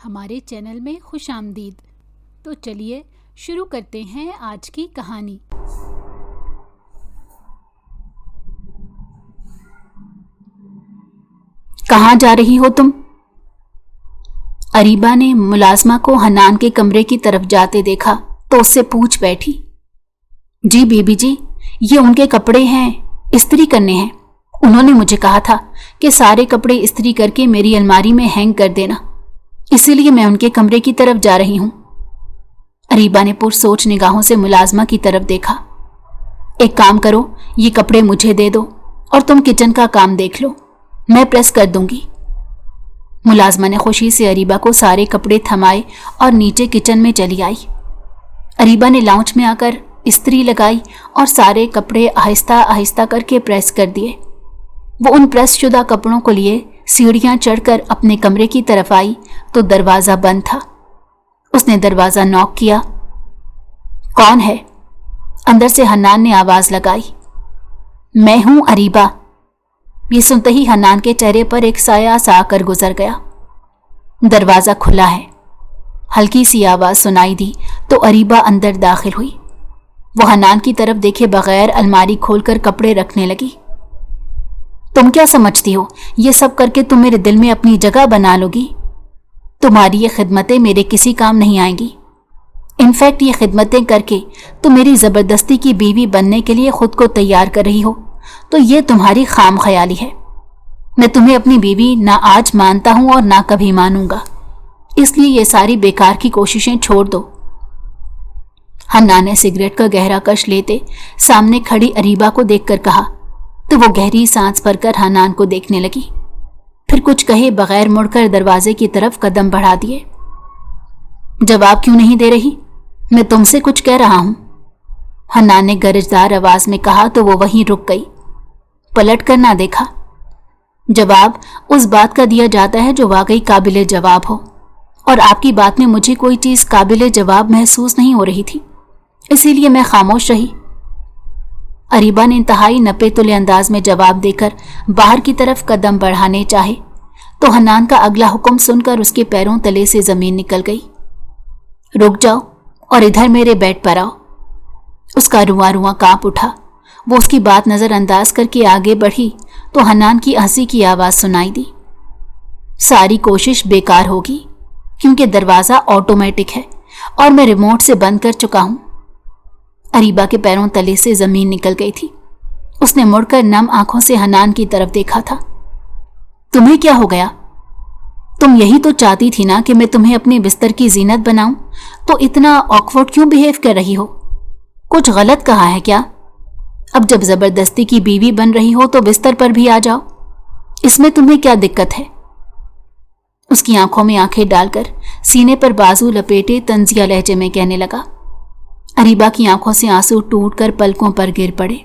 ہمارے چینل میں خوش آمدید۔ تو چلیے شروع کرتے ہیں آج کی کہانی۔ کہاں جا رہی ہو تم؟ اریبہ نے ملازمہ کو حنان کے کمرے کی طرف جاتے دیکھا تو اس سے پوچھ بیٹھی۔ جی بیبی جی، یہ ان کے کپڑے ہیں، استری کرنے ہیں۔ انہوں نے مجھے کہا تھا کہ سارے کپڑے استری کر کے میری الماری میں ہینگ کر دینا، اسی لیے میں ان کے کمرے کی طرف جا رہی ہوں۔ اریبہ نے پرسوچ نگاہوں سے ملازمہ کی طرف دیکھا۔ ایک کام کرو، یہ کپڑے مجھے دے دو اور تم کچن کا کام دیکھ لو، میں پریس کر دوں گی۔ ملازمہ نے خوشی سے اریبہ کو سارے کپڑے تھمائے اور نیچے کچن میں چلی آئی۔ اریبہ نے لاؤنج میں آ کر استری لگائی اور سارے کپڑے آہستہ آہستہ کر کے پریس کر دیے۔ وہ ان پریس شدہ کپڑوں کو لیے سیڑھیاں چڑھ کر اپنے کمرے کی طرف آئی تو دروازہ بند تھا۔ اس نے دروازہ نوک کیا۔ کون ہے؟ اندر سے حنان نے آواز لگائی۔ میں ہوں اریبہ۔ یہ سنتے ہی حنان کے چہرے پر ایک سایہ سا آ کر گزر گیا۔ دروازہ کھلا ہے، ہلکی سی آواز سنائی دی تو اریبہ اندر داخل ہوئی۔ وہ حنان کی طرف دیکھے بغیر الماری کھول کر کپڑے رکھنے لگی۔ تم کیا سمجھتی ہو یہ سب کر کے تم میرے دل میں اپنی جگہ بنا لو گی؟ تمہاری یہ خدمتیں میرے کسی کام نہیں آئیں گی۔ انفیکٹ یہ خدمتیں کر کے تم میری زبردستی کی بیوی بننے کے لیے خود کو تیار کر رہی ہو تو یہ تمہاری خام خیالی ہے۔ میں تمہیں اپنی بیوی نہ آج مانتا ہوں اور نہ کبھی مانوں گا، اس لیے یہ ساری بیکار کی کوششیں چھوڑ دو۔ حنان نے سگریٹ کا گہرا کش لیتے سامنے کھڑی اریبہ کو دیکھ کر کہا تو وہ گہری سانس بھر کر حنان کو دیکھنے لگی، پھر کچھ کہے بغیر مڑ کر دروازے کی طرف قدم بڑھا دیے۔ جواب کیوں نہیں دے رہی؟ میں تم سے کچھ کہہ رہا ہوں، حنان نے گرجدار آواز میں کہا تو وہ وہیں رک گئی، پلٹ کر نہ دیکھا۔ جواب اس بات کا دیا جاتا ہے جو واقعی قابل جواب ہو، اور آپ کی بات میں مجھے کوئی چیز قابل جواب محسوس نہیں ہو رہی تھی، اسی لیے میں خاموش رہی۔ اریبہ نے انتہائی نپے تلے انداز میں جواب دے کر باہر کی طرف قدم بڑھانے چاہے تو حنان کا اگلا حکم سن کر اس کے پیروں تلے سے زمین نکل گئی۔ رک جاؤ اور ادھر میرے بیڈ پر آؤ۔ اس کا رواں رواں کانپ اٹھا۔ وہ اس کی بات نظر انداز کر کے آگے بڑھی تو حنان کی ہنسی کی آواز سنائی دی۔ ساری کوشش بیکار ہوگی کیونکہ دروازہ آٹومیٹک ہے اور میں ریموٹ سے بند کر چکا ہوں۔ اریبہ کے پیروں تلے سے زمین نکل گئی تھی۔ اس نے مڑ کر نم آنکھوں سے حنان کی طرف دیکھا تھا۔ تمہیں کیا ہو گیا؟ تم یہی تو چاہتی تھی نا کہ میں تمہیں اپنے بستر کی زینت بناؤں، تو اتنا آکورڈ کیوں بیہیو کر رہی ہو؟ کچھ غلط کہا ہے کیا؟ اب جب زبردستی کی بیوی بن رہی ہو تو بستر پر بھی آ جاؤ، اس میں تمہیں کیا دقت ہے؟ اس کی آنکھوں میں آنکھیں ڈال کر سینے پر بازو لپیٹے طنزیہ لہجے میں کہنے لگا۔ اریبہ کی آنکھوں سے آنسو ٹوٹ کر پلکوں پر گر پڑے۔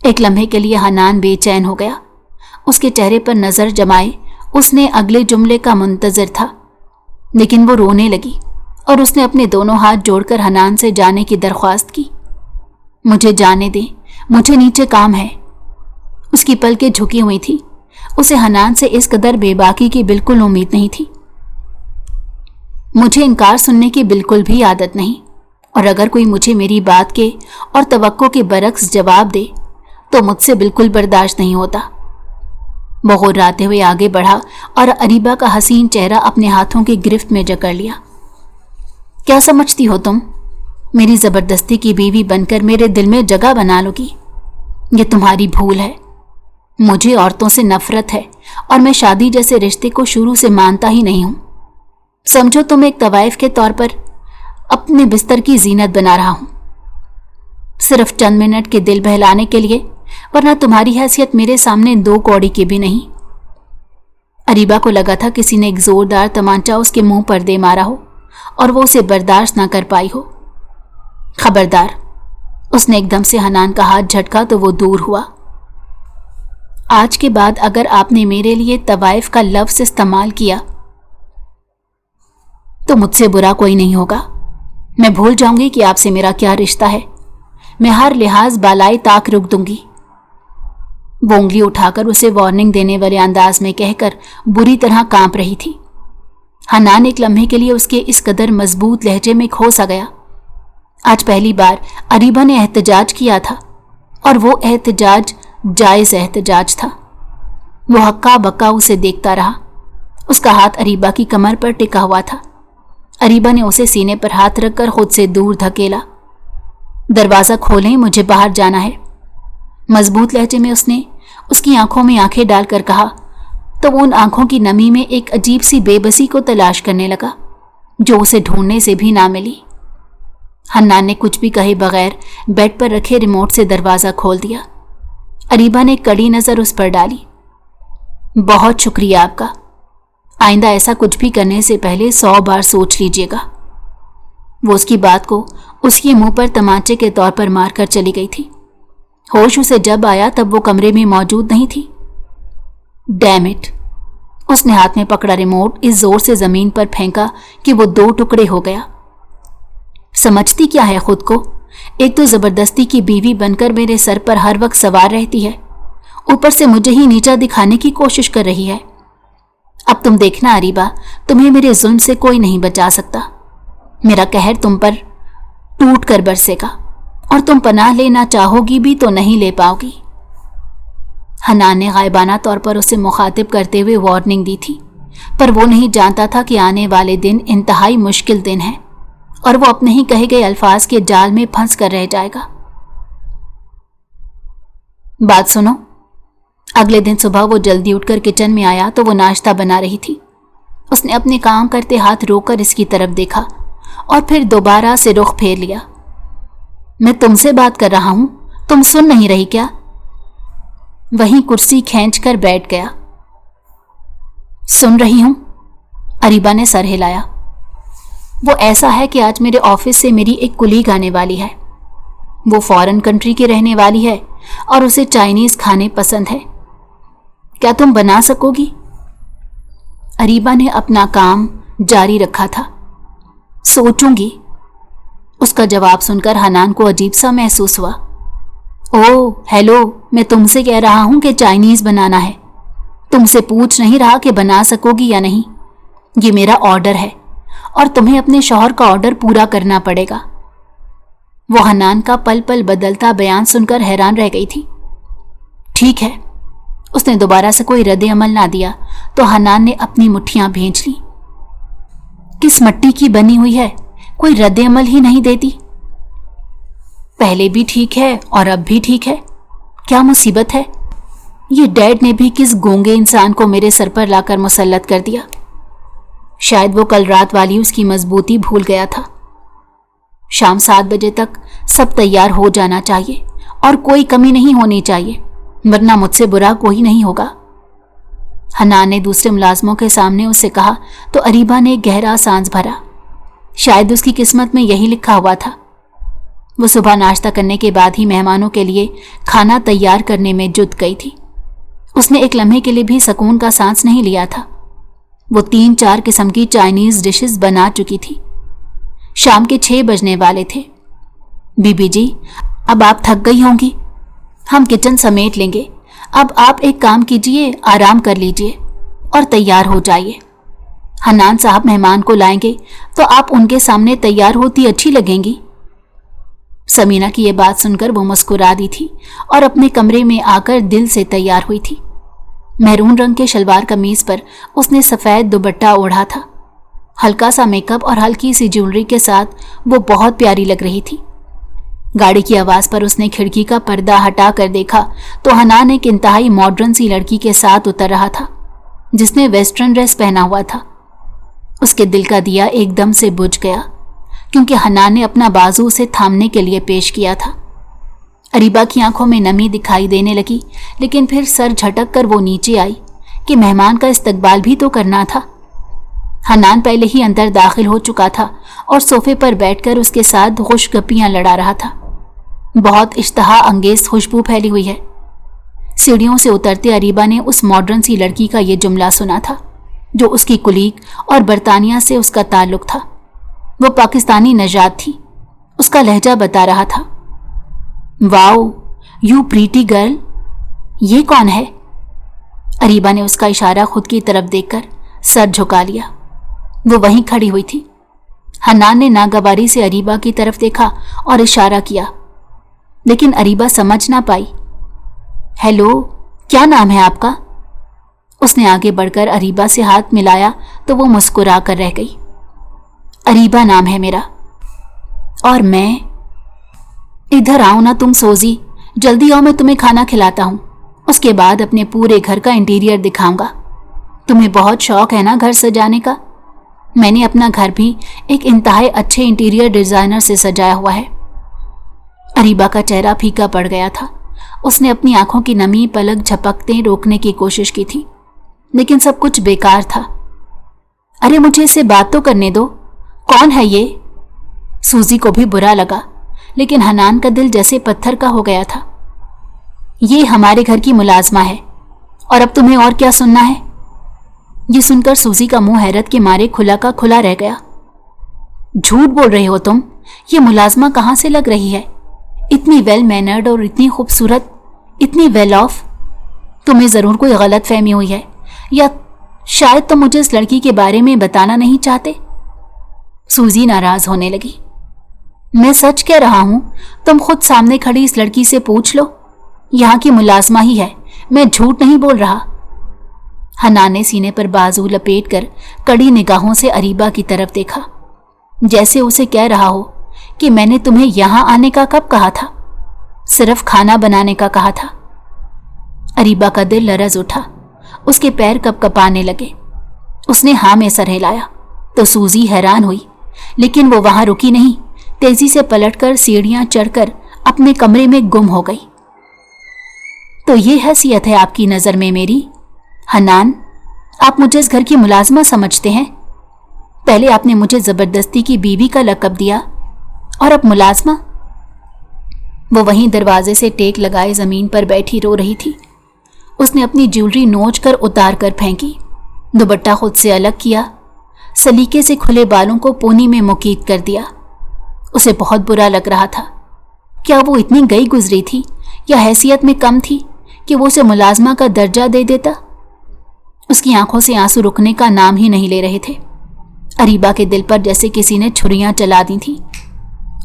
ایک لمحے کے لیے حنان بے چین ہو گیا۔ اس کے چہرے پر نظر جمائے اس نے اگلے جملے کا منتظر تھا، لیکن وہ رونے لگی اور اس نے اپنے دونوں ہاتھ جوڑ کر حنان سے جانے کی درخواست کی۔ مجھے جانے دیں، مجھے نیچے کام ہے۔ اس کی پلکیں جھکی ہوئی تھی۔ اسے حنان سے اس قدر بے باکی کی بالکل امید نہیں تھی۔ مجھے انکار سننے کی بالکل بھی عادت نہیں، اور اگر کوئی مجھے میری بات کے اور توقع کے برعکس جواب دے تو مجھ سے بالکل برداشت نہیں ہوتا۔ وہ غراتے ہوئے آگے بڑھا اور اریبہ کا حسین چہرہ اپنے ہاتھوں کی گرفت میں جکڑ لیا۔ کیا سمجھتی ہو تم میری زبردستی کی بیوی بن کر میرے دل میں جگہ بنا لو گی؟ یہ تمہاری بھول ہے۔ مجھے عورتوں سے نفرت ہے اور میں شادی جیسے رشتے کو شروع سے مانتا ہی نہیں ہوں۔ سمجھو تم ایک طوائف کے طور پر اپنے بستر کی زینت بنا رہا ہوں، صرف چند منٹ کے دل بہلانے کے لیے، ورنہ تمہاری حیثیت میرے سامنے 2 کوڑی کی بھی نہیں۔ اریبہ کو لگا تھا کسی نے ایک زوردار تمانچہ اس کے منہ پر دے مارا ہو اور وہ اسے برداشت نہ کر پائی ہو۔ خبردار، اس نے ایک دم سے حنان کا ہاتھ جھٹکا تو وہ دور ہوا۔ آج کے بعد اگر آپ نے میرے لیے طوائف کا لفظ استعمال کیا تو مجھ سے برا کوئی نہیں ہوگا۔ میں بھول جاؤں گی کہ آپ سے میرا کیا رشتہ ہے۔ میں ہر لحاظ بالائی طاق رک دوں گی۔ وہ انگلی اٹھا کر اسے وارننگ دینے والے انداز میں کہہ کر بری طرح کانپ رہی تھی۔ हनान एक लम्हे के लिए उसके इस कदर मजबूत लहजे में खो सा गया। आज पहली बार अरीबा ने एहतजाज किया था और वो एहतजाज जायज एहतजाज था। वो हक्का बक्का उसे देखता रहा। उसका हाथ अरीबा की कमर पर टिका हुआ था। अरीबा ने उसे सीने पर हाथ रखकर खुद से दूर धकेला। दरवाज़ा खोलें, मुझे बाहर जाना है। मजबूत लहजे में उसने उसकी आंखों में आंखें डालकर कहा तो वो उन आंखों की नमी में एक अजीब सी बेबसी को तलाश करने लगा जो उसे ढूंढने से भी ना मिली। हन्नान ने कुछ भी कहे बगैर बेड पर रखे रिमोट से दरवाज़ा खोल दिया। अरीबा ने कड़ी नज़र उस पर डाली। बहुत शुक्रिया आपका। आइंदा ऐसा कुछ भी करने से पहले 100 बार सोच लीजिएगा। वो उसकी बात को उसके मुंह पर तमाचे के तौर पर मारकर चली गई थी। होश उसे जब आया तब वो कमरे में मौजूद नहीं थी। Damn it! उसने हाथ में पकड़ा रिमोट इस जोर से जमीन पर फेंका कि वो 2 टुकड़े हो गया। समझती क्या है खुद को? एक तो जबरदस्ती की बीवी बनकर मेरे सर पर हर वक्त सवार रहती है, ऊपर से मुझे ही नीचा दिखाने की कोशिश कर रही है। अब तुम देखना अरीबा, तुम्हें मेरे जुल्म से कोई नहीं बचा सकता। मेरा कहर तुम पर टूट कर बरसेगा और तुम पनाह लेना चाहोगी भी तो नहीं ले पाओगी। हनान ने गायबाना तौर पर उसे मुखातिब करते हुए वार्निंग दी थी, पर वो नहीं जानता था कि आने वाले दिन इंतहाई मुश्किल दिन है और वो अपने ही कहे गए अल्फाज के जाल में फंस कर रह जाएगा। बात सुनो। अगले दिन सुबह वो जल्दी उठकर किचन में आया तो वो नाश्ता बना रही थी। उसने अपने काम करते हाथ रोककर इसकी तरफ देखा और फिर दोबारा से रुख फेर लिया। मैं तुमसे बात कर रहा हूं, तुम सुन नहीं रही क्या? वहीं कुर्सी खींचकर बैठ गया। सुन रही हूं, अरीबा ने सर हिलाया। वो ऐसा है कि आज मेरे ऑफिस से मेरी एक कुलीग आने वाली है। वो फॉरेन कंट्री की रहने वाली है और उसे चाइनीज खाने पसंद है। क्या तुम बना सकोगी? अरीबा ने अपना काम जारी रखा था। सोचूंगी। उसका जवाब सुनकर हनान को अजीब सा महसूस हुआ। ओह हेलो, मैं तुमसे कह रहा हूं कि चाइनीज बनाना है। तुमसे पूछ नहीं रहा कि बना सकोगी या नहीं। ये मेरा ऑर्डर है और तुम्हें अपने शौहर का ऑर्डर पूरा करना पड़ेगा। वो हनान का पल पल बदलता बयान सुनकर हैरान रह गई थी। ठीक है। उसने दोबारा से कोई रद्द अमल ना दिया तो हनान ने अपनी मुट्ठियां भींच ली। किस मट्टी की बनी हुई है, कोई रद्द अमल ही नहीं देती। पहले भी ठीक है और अब भी ठीक है। क्या मुसीबत है? ये डैड ने भी किस गूंगे इंसान को मेरे सर पर लाकर मुसल्लत कर दिया। शायद वो कल रात वाली उसकी मजबूती भूल गया था। शाम 7 बजे तक सब तैयार हो जाना चाहिए और कोई कमी नहीं होनी चाहिए, वरना मुझसे बुरा कोई नहीं होगा। हनान ने दूसरे मुलाजमों के सामने उससे कहा तो अरीबा ने गहरा सांस भरा। शायद उसकी किस्मत में यही लिखा हुआ था। वो सुबह नाश्ता करने के बाद ही मेहमानों के लिए खाना तैयार करने में जुट गई थी। उसने एक लम्हे के लिए भी सुकून का सांस नहीं लिया था। वो 3-4 किस्म की चाइनीज डिशेस बना चुकी थी। शाम के 6 बजने वाले थे। बीबी जी, अब आप थक गई होंगी, हम किचन समेट लेंगे। अब आप एक काम कीजिए, आराम कर लीजिए और तैयार हो जाइए। हनान साहब मेहमान को लाएंगे तो आप उनके सामने तैयार होती अच्छी लगेंगी। समीना की ये बात सुनकर वो मुस्कुरा दी थी और अपने कमरे में आकर दिल से तैयार हुई थी। मैरून रंग के शलवार कमीज पर उसने सफ़ेद दुपट्टा ओढ़ा था। हल्का सा मेकअप और हल्की सी ज्वेलरी के साथ वो बहुत प्यारी लग रही थी। गाड़ी की आवाज़ पर उसने खिड़की का पर्दा हटा कर देखा तो हनान एक इंतहाई मॉडर्न सी लड़की के साथ उतर रहा था जिसने वेस्टर्न ड्रेस पहना हुआ था। उसके दिल का दिया एकदम से बुझ गया क्योंकि हनान ने अपना बाजू उसे थामने के लिए पेश किया था। अरीबा की आंखों में नमी दिखाई देने लगी, लेकिन फिर सर झटक कर वो नीचे आई कि मेहमान का इस्तकबाल भी तो करना था। हनान पहले ही अंदर दाखिल हो चुका था और सोफे पर बैठकर उसके साथ खुशगपियां लड़ा रहा था। बहुत इश्तहा अंगेज खुशबू फैली हुई है। सीढ़ियों से उतरते अरीबा ने उस मॉडर्न सी लड़की का ये जुमला सुना था जो उसकी कुलीग और बरतानिया से उसका ताल्लुक था। वो पाकिस्तानी नजात थी। उसका लहजा बता रहा था। वाओ, यू प्रीटी गर्ल, ये कौन है? अरीबा ने उसका इशारा खुद की तरफ देखकर सर झुका लिया। वो वहीं खड़ी हुई थी। हन्नान ने नागवारी से अरीबा की तरफ देखा और इशारा किया, लेकिन अरीबा समझ ना पाई। हेलो, क्या नाम है आपका? उसने आगे बढ़कर अरीबा से हाथ मिलाया तो वो मुस्कुरा कर रह गई। अरीबा नाम है मेरा। और मैं? इधर आओ ना तुम सोजी, जल्दी आओ, मैं तुम्हें खाना खिलाता हूं। उसके बाद अपने पूरे घर का इंटीरियर दिखाऊंगा। तुम्हें बहुत शौक है ना घर सजाने का? मैंने अपना घर भी एक इंतहाई अच्छे इंटीरियर डिजाइनर से सजाया हुआ है। अरीबा का चेहरा फीका पड़ गया था। उसने अपनी आंखों की नमी पलक झपकते रोकने की कोशिश की थी, लेकिन सब कुछ बेकार था। अरे मुझे इससे बात तो करने दो, कौन है ये? सूजी को भी बुरा लगा, लेकिन हन्नान का दिल जैसे पत्थर का हो गया था। ये हमारे घर की मुलाजमा है, और अब तुम्हें और क्या सुनना है? ये सुनकर सूजी का मुंह हैरत के मारे खुला का खुला रह गया। झूठ बोल रहे हो तुम, ये मुलाजमा कहाँ से लग रही है? इतनी वेल मैनर्ड और इतनी खूबसूरत, इतनी वेल ऑफ। तुम्हें जरूर कोई गलत फहमी हुई है, या शायद तुम मुझे इस लड़की के बारे में बताना नहीं चाहते। सूजी नाराज होने लगी। मैं सच कह रहा हूं, तुम खुद सामने खड़ी इस लड़की से पूछ लो, यहां की मुलाजमा ही है, मैं झूठ नहीं बोल रहा। हन्नान ने सीने पर बाजू लपेटकर कड़ी निगाहों से अरीबा की तरफ देखा, जैसे उसे कह रहा हो कि मैंने तुम्हें यहां आने का कब कहा था? सिर्फ खाना बनाने का कहा था। अरीबा का दिल लरज उठा, उसके पैर कपकपाने लगे। उसने हाँ में सर हिलाया तो सूजी हैरान हुई, लेकिन वो वहां रुकी नहीं, तेजी से पलटकर सीढ़ियां चढ़कर अपने कमरे में गुम हो गई। तो ये हैसियत है आपकी नजर में मेरी? हन्नान, आप मुझे इस घर की मुलाजमा समझते हैं? पहले आपने मुझे जबरदस्ती की बीवी का लक़ब दिया, और अब मुलाजमा? वो वहीं दरवाजे से टेक लगाए जमीन पर बैठी रो रही थी। उसने अपनी ज्वेलरी नोच कर उतार कर फेंकी, दुपट्टा खुद से अलग किया, सलीके से खुले बालों को पोनी में मुकीद कर दिया। उसे बहुत बुरा लग रहा था। क्या वो इतनी गई गुजरी थी, या हैसियत में कम थी कि वो उसे मुलाजमा का दर्जा दे देता? उसकी आंखों से आंसू रुकने का नाम ही नहीं ले रहे थे। अरीबा के दिल पर जैसे किसी ने छुरियां चला दी थी।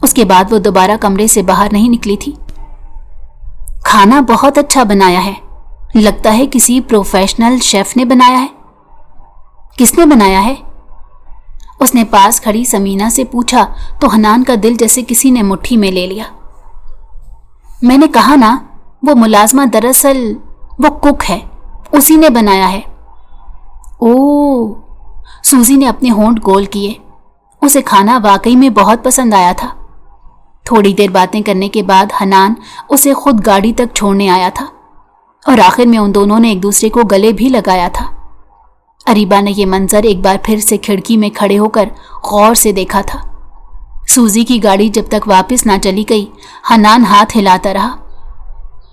उसके बाद वो दोबारा कमरे से बाहर नहीं निकली थी। खाना बहुत अच्छा बनाया है, लगता है किसी प्रोफेशनल शेफ ने बनाया है। किसने बनाया है? उसने पास खड़ी समीना से पूछा तो हन्नान का दिल जैसे किसी ने मुट्ठी में ले लिया। मैंने कहा ना, वो मुलाजमा दरअसल वो कुक है, उसी ने बनाया है। ओह, सूजी ने अपने होंठ गोल किए। उसे खाना वाकई में बहुत पसंद आया था। थोड़ी देर बातें करने के बाद हन्नान उसे खुद गाड़ी तक छोड़ने आया था, और आखिर में उन दोनों ने एक दूसरे को गले भी लगाया था। अरीबा ने यह मंजर एक बार फिर से खिड़की में खड़े होकर गौर से देखा था। सूजी की गाड़ी जब तक वापस ना चली गई, हन्नान हाथ हिलाता रहा।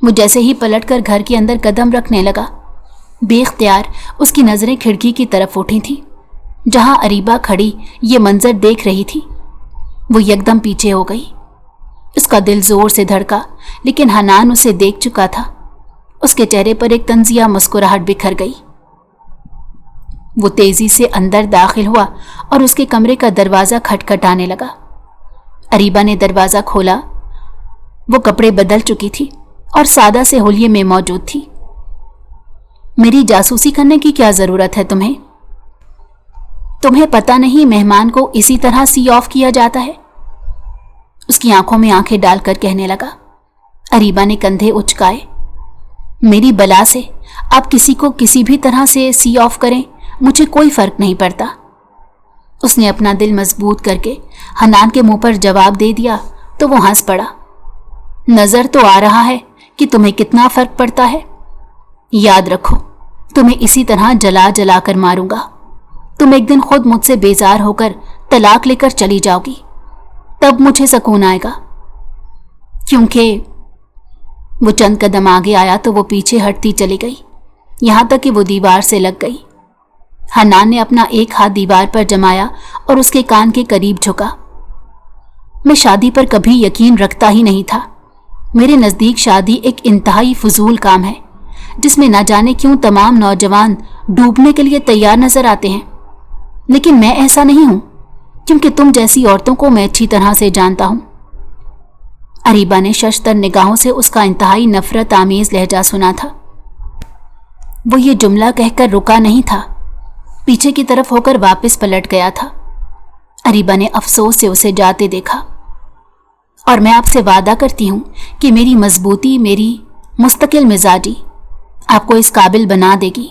वो जैसे ही पलटकर घर के अंदर कदम रखने लगा, बेख्तियार उसकी नजरें खिड़की की तरफ उठी थीं, जहां अरीबा खड़ी ये मंजर देख रही थी। वो एकदम पीछे हो गई। उसका दिल जोर से धड़का, लेकिन हन्नान उसे देख चुका था। उसके चेहरे पर एक तंजिया मुस्कुराहट बिखर गई। वो तेजी से अंदर दाखिल हुआ और उसके कमरे का दरवाजा खटखटाने लगा। अरीबा ने दरवाजा खोला। वो कपड़े बदल चुकी थी और सादा से होलिये में मौजूद थी। मेरी जासूसी करने की क्या जरूरत है तुम्हें? तुम्हें पता नहीं मेहमान को इसी तरह सी ऑफ किया जाता है? उसकी आंखों में आंखें डालकर कहने लगा। अरीबा ने कंधे उचकाए। मेरी बला से आप किसी को किसी भी तरह से सी ऑफ करें, मुझे कोई फर्क नहीं पड़ता। उसने अपना दिल मजबूत करके हन्नान के मुंह पर जवाब दे दिया तो वो हंस पड़ा। नजर तो आ रहा है कि तुम्हें कितना फर्क पड़ता है। याद रखो, तुम्हें इसी तरह जला जला कर मारूंगा। तुम एक दिन खुद मुझसे बेजार होकर तलाक लेकर चली जाओगी, तब मुझे सुकून आएगा। क्योंकि वो चंद कदम आगे आया तो वो पीछे हटती चली गई, यहां तक कि वो दीवार से लग गई। हन्नान ने अपना एक हाथ दीवार पर जमाया और उसके कान के करीब झुका। मैं शादी पर कभी यकीन रखता ही नहीं था। मेरे नज़दीक शादी एक इंतहाई फजूल काम है, जिसमें न जाने क्यों तमाम नौजवान डूबने के लिए तैयार नजर आते हैं। لیکن میں ایسا نہیں ہوں، کیونکہ تم جیسی عورتوں کو میں اچھی طرح سے جانتا ہوں۔ اریبہ نے ششتر نگاہوں سے اس کا انتہائی نفرت آمیز لہجہ سنا تھا۔ وہ یہ جملہ کہہ کر رکا نہیں تھا، پیچھے کی طرف ہو کر واپس پلٹ گیا تھا۔ اریبہ نے افسوس سے اسے جاتے دیکھا۔ اور میں آپ سے وعدہ کرتی ہوں کہ میری مضبوطی، میری مستقل مزاجی آپ کو اس قابل بنا دے گی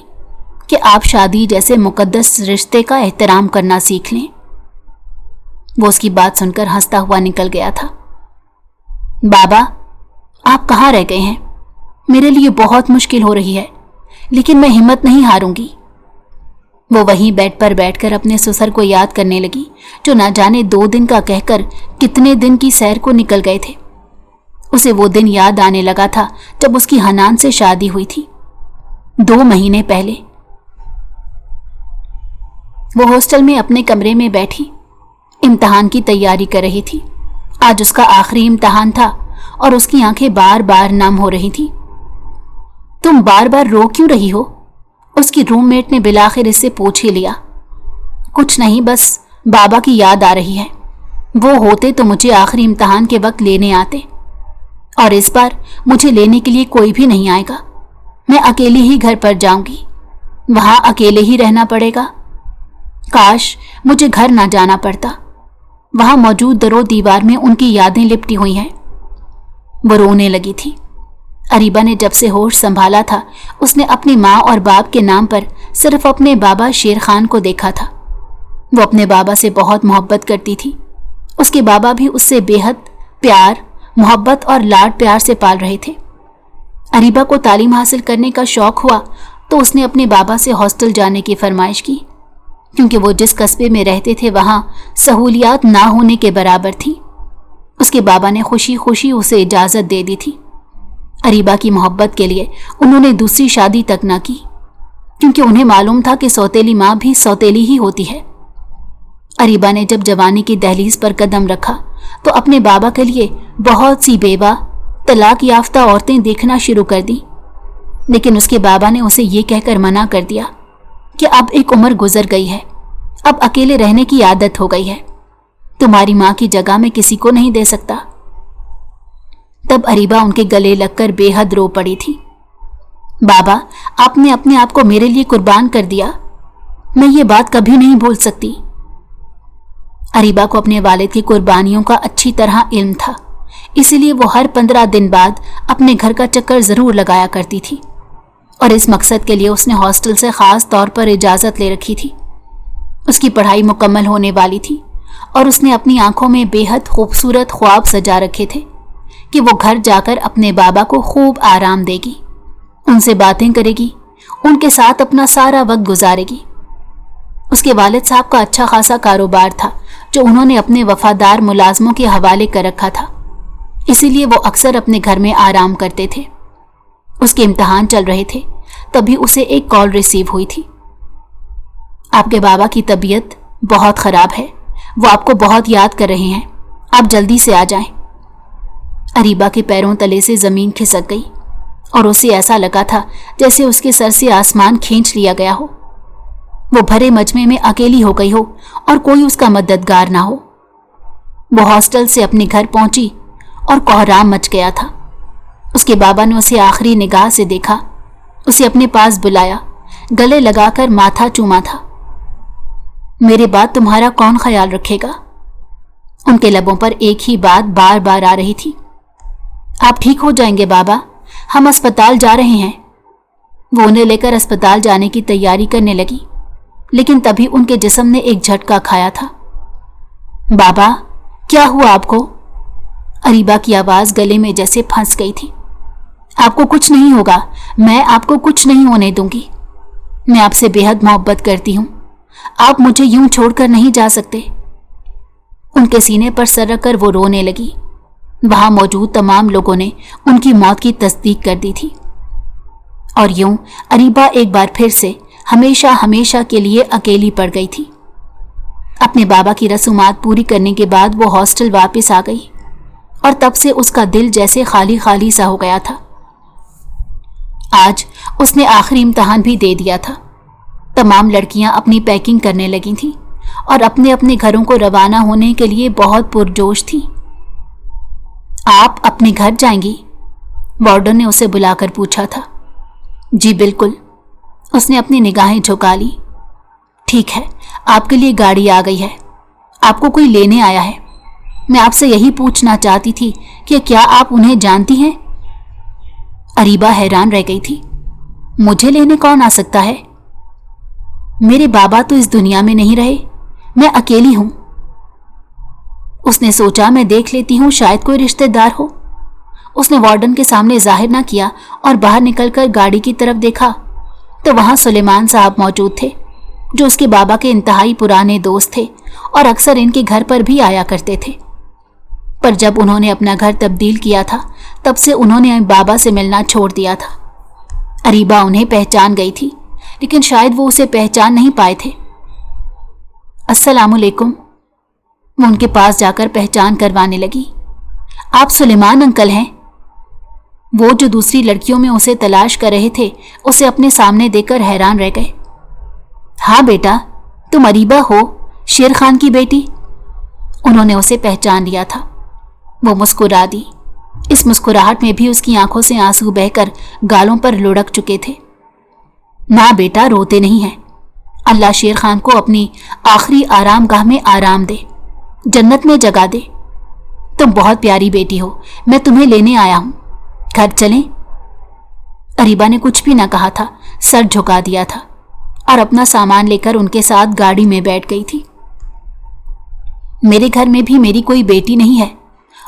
کہ آپ شادی جیسے مقدس رشتے کا احترام کرنا سیکھ لیں۔ وہ اس کی بات سن کر ہنستا ہوا نکل گیا تھا۔ بابا، آپ کہاں رہ گئے ہیں؟ میرے لیے بہت مشکل ہو رہی ہے، لیکن میں ہمت نہیں ہاروں گی۔ وہ وہیں بیڈ پر بیٹھ کر اپنے سسر کو یاد کرنے لگی، جو نہ جانے 2 دن کا کہہ کر کتنے دن کی سیر کو نکل گئے تھے۔ اسے وہ دن یاد آنے لگا تھا جب اس کی حنان سے شادی ہوئی تھی، 2 مہینے پہلے۔ وہ ہاسٹل میں اپنے کمرے میں بیٹھی امتحان کی تیاری کر رہی تھی۔ آج اس کا آخری امتحان تھا اور اس کی آنکھیں بار بار نم ہو رہی تھی۔ تم بار بار رو کیوں رہی ہو؟ اس کی روم میٹ نے بالآخر اس سے پوچھ ہی لیا۔ کچھ نہیں، بس بابا کی یاد آ رہی ہے۔ وہ ہوتے تو مجھے آخری امتحان کے وقت لینے آتے، اور اس بار مجھے لینے کے لیے کوئی بھی نہیں آئے گا۔ میں اکیلی ہی گھر پر جاؤں گی، وہاں اکیلے ہی رہنا پڑے گا۔ کاش مجھے گھر نہ جانا پڑتا۔ وہاں موجود در و دیوار میں ان کی یادیں لپٹی ہوئی ہیں۔ وہ رونے لگی تھی۔ اریبہ نے جب سے ہوش سنبھالا تھا، اس نے اپنی ماں اور باپ کے نام پر صرف اپنے بابا شیر خان کو دیکھا تھا۔ وہ اپنے بابا سے بہت محبت کرتی تھی۔ اس کے بابا بھی اس سے بے حد پیار، محبت اور لاڈ پیار سے پال رہے تھے۔ اریبہ کو تعلیم حاصل کرنے کا شوق ہوا تو اس نے اپنے بابا سے ہاسٹل جانے کی فرمائش کی، کیونکہ وہ جس قصبے میں رہتے تھے وہاں سہولیات نہ ہونے کے برابر تھی۔ اس کے بابا نے خوشی خوشی اسے اجازت دے دی تھی۔ اریبہ کی محبت کے لیے انہوں نے دوسری شادی تک نہ کی، کیونکہ انہیں معلوم تھا کہ سوتیلی ماں بھی سوتیلی ہی ہوتی ہے۔ اریبہ نے جب جوانی کی دہلیز پر قدم رکھا تو اپنے بابا کے لیے بہت سی بیوہ، طلاق یافتہ عورتیں دیکھنا شروع کر دی، لیکن اس کے بابا نے اسے یہ کہہ کر منع کر دیا کہ اب ایک عمر گزر گئی ہے، اب اکیلے رہنے کی عادت ہو گئی ہے، تمہاری ماں کی جگہ میں کسی کو نہیں دے سکتا۔ تب اریبہ ان کے گلے لگ کر بے حد رو پڑی تھی۔ بابا، آپ نے اپنے آپ کو میرے لیے قربان کر دیا، میں یہ بات کبھی نہیں بھول سکتی۔ اریبہ کو اپنے والد کی قربانیوں کا اچھی طرح علم تھا، اسی لیے وہ ہر 15 دن بعد اپنے گھر کا چکر ضرور لگایا کرتی تھی، اور اس مقصد کے لیے اس نے ہاسٹل سے خاص طور پر اجازت لے رکھی تھی۔ اس کی پڑھائی مکمل ہونے والی تھی اور اس نے اپنی آنکھوں میں بے حد خوبصورت خواب سجا رکھے تھے کہ وہ گھر جا کر اپنے بابا کو خوب آرام دے گی، ان سے باتیں کرے گی، ان کے ساتھ اپنا سارا وقت گزارے گی۔ اس کے والد صاحب کا اچھا خاصا کاروبار تھا جو انہوں نے اپنے وفادار ملازموں کے حوالے کر رکھا تھا، اسی لیے وہ اکثر اپنے گھر میں آرام کرتے تھے۔ اس کے امتحان چل رہے تھے، تبھی اسے ایک کال ریسیو ہوئی تھی۔ آپ کے بابا کی طبیعت بہت خراب ہے، وہ آپ کو بہت یاد کر رہے ہیں، آپ جلدی سے آ جائیں۔ اریبہ کے پیروں تلے سے زمین کھسک گئی اور اسے ایسا لگا تھا جیسے اس کے سر سے آسمان کھینچ لیا گیا ہو۔ وہ بھرے مجمع میں اکیلی ہو گئی ہو اور کوئی اس کا مددگار نہ ہو۔ وہ ہاسٹل سے اپنے گھر پہنچی اور کوہرام مچ گیا تھا۔ اس کے بابا نے اسے آخری نگاہ سے دیکھا، اسے اپنے پاس بلایا، گلے لگا کر ماتھا چوما تھا۔ میرے بعد تمہارا کون خیال رکھے گا؟ ان کے لبوں پر ایک ہی بات بار بار آ رہی تھی۔ آپ ٹھیک ہو جائیں گے بابا، ہم اسپتال جا رہے ہیں۔ وہ انہیں لے کر اسپتال جانے کی تیاری کرنے لگی، لیکن تبھی ان کے جسم نے ایک جھٹکا کھایا تھا۔ بابا، کیا ہوا آپ کو؟ اریبہ کی آواز گلے میں جیسے پھنس گئی تھی۔ آپ کو کچھ نہیں ہوگا، میں آپ کو کچھ نہیں ہونے دوں گی۔ میں آپ سے بے حد محبت کرتی ہوں، آپ مجھے یوں چھوڑ کر نہیں جا سکتے۔ ان کے سینے پر سر رکھ کر وہ رونے لگی۔ وہاں موجود تمام لوگوں نے ان کی موت کی تصدیق کر دی تھی، اور یوں اریبہ ایک بار پھر سے ہمیشہ ہمیشہ کے لیے اکیلی پڑ گئی تھی۔ اپنے بابا کی رسومات پوری کرنے کے بعد وہ ہاسٹل واپس آ گئی، اور تب سے اس کا دل جیسے خالی خالی سا ہو گیا تھا۔ آج اس نے آخری امتحان بھی دے دیا تھا۔ تمام لڑکیاں اپنی پیکنگ کرنے لگی تھیں और अपने अपने घरों को रवाना होने के लिए बहुत पुरजोश थी। आप अपने घर जाएंगी? वार्डन ने उसे बुलाकर पूछा था। जी बिल्कुल, उसने अपनी निगाहें झुका ली। ठीक है, आपके लिए गाड़ी आ गई है, आपको कोई लेने आया है। मैं आपसे यही पूछना चाहती थी कि क्या आप उन्हें जानती हैं? अरीबा हैरान रह गई थी। मुझे लेने कौन आ सकता है? मेरे बाबा तो इस दुनिया में नहीं रहे, मैं अकेली हूं। उसने सोचा मैं देख लेती हूं, शायद कोई रिश्तेदार हो। उसने वार्डन के सामने जाहिर ना किया और बाहर निकलकर गाड़ी की तरफ देखा तो वहां सुलेमान साहब मौजूद थे, जो उसके बाबा के इंतहाई पुराने दोस्त थे और अक्सर इनके घर पर भी आया करते थे। पर जब उन्होंने अपना घर तब्दील किया था तब से उन्होंने बाबा से मिलना छोड़ दिया था। अरीबा उन्हें पहचान गई थी, लेकिन शायद वो उसे पहचान नहीं पाए थे। अस्सलामुअलैकुम, वो उनके पास जाकर पहचान करवाने लगी। आप सुलेमान अंकल हैं? वो जो दूसरी लड़कियों में उसे तलाश कर रहे थे उसे अपने सामने देखकर हैरान रह गए। हाँ बेटा, तुम अरीबा हो, शेर खान की बेटी। उन्होंने उसे पहचान लिया था। वो मुस्कुरा दी। इस मुस्कुराहट में भी उसकी आंखों से आंसू बहकर गालों पर लुढ़क चुके थे। ना बेटा, रोते नहीं हैं। अल्लाह शेर खान को अपनी आखिरी आरामगाह में आराम दे, जन्नत में जगा दे। तुम बहुत प्यारी बेटी हो, मैं तुम्हें लेने आया हूं, घर चलें? अरीबा ने कुछ भी ना कहा था, सर झुका दिया था और अपना सामान लेकर उनके साथ गाड़ी में बैठ गई थी। मेरे घर में भी मेरी कोई बेटी नहीं है,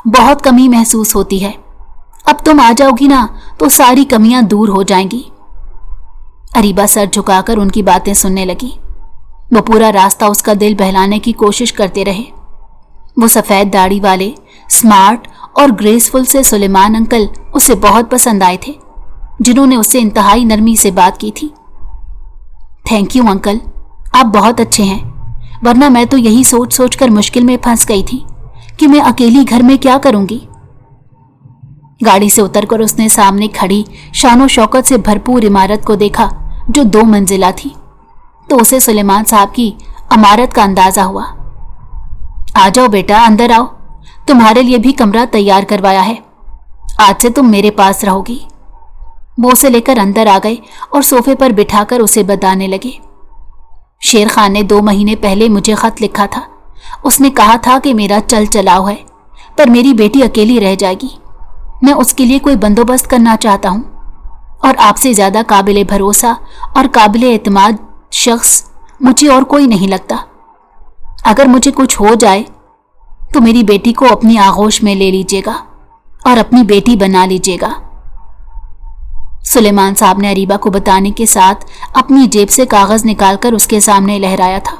बहुत कमी महसूस होती है। अब तुम आ जाओगी ना तो सारी कमियां दूर हो जाएंगी। अरीबा सर झुकाकर उनकी बातें सुनने लगी। वो पूरा रास्ता उसका दिल बहलाने की कोशिश करते रहे। वो सफ़ेद दाढ़ी वाले, स्मार्ट और ग्रेसफुल से सुलेमान अंकल उसे बहुत पसंद आए थे, जिन्होंने उससे इंतहाई नरमी से बात की थी। थैंक यू अंकल, आप बहुत अच्छे हैं, वरना मैं तो यही सोच सोच कर मुश्किल में फंस गई थी कि मैं अकेली घर में क्या करूंगी। गाड़ी से उतरकर उसने सामने खड़ी शानो शौकत से भरपूर इमारत को देखा जो 2 मंजिला थी, तो उसे सुलेमान साहब की इमारत का अंदाजा हुआ। आ जाओ बेटा, अंदर आओ, तुम्हारे लिए भी कमरा तैयार करवाया है, आज से तुम मेरे पास रहोगी। वो उसे लेकर अंदर आ गए और सोफे पर बिठाकर उसे बताने लगे। शेर खान ने 2 महीने पहले मुझे खत लिखा था। उसने कहा था कि मेरा चल चलाव है, पर मेरी बेटी अकेली रह जाएगी। मैं उसके लिए कोई बंदोबस्त करना चाहता हूँ, और आपसे ज़्यादा काबिले भरोसा और काबिले एतमाद शख्स मुझे और कोई नहीं लगता। अगर मुझे कुछ हो जाए तो मेरी बेटी को अपनी आगोश में ले लीजिएगा और अपनी बेटी बना लीजिएगा। सुलेमान साहब ने अरीबा को बताने के साथ अपनी जेब से कागज निकालकर उसके सामने लहराया था।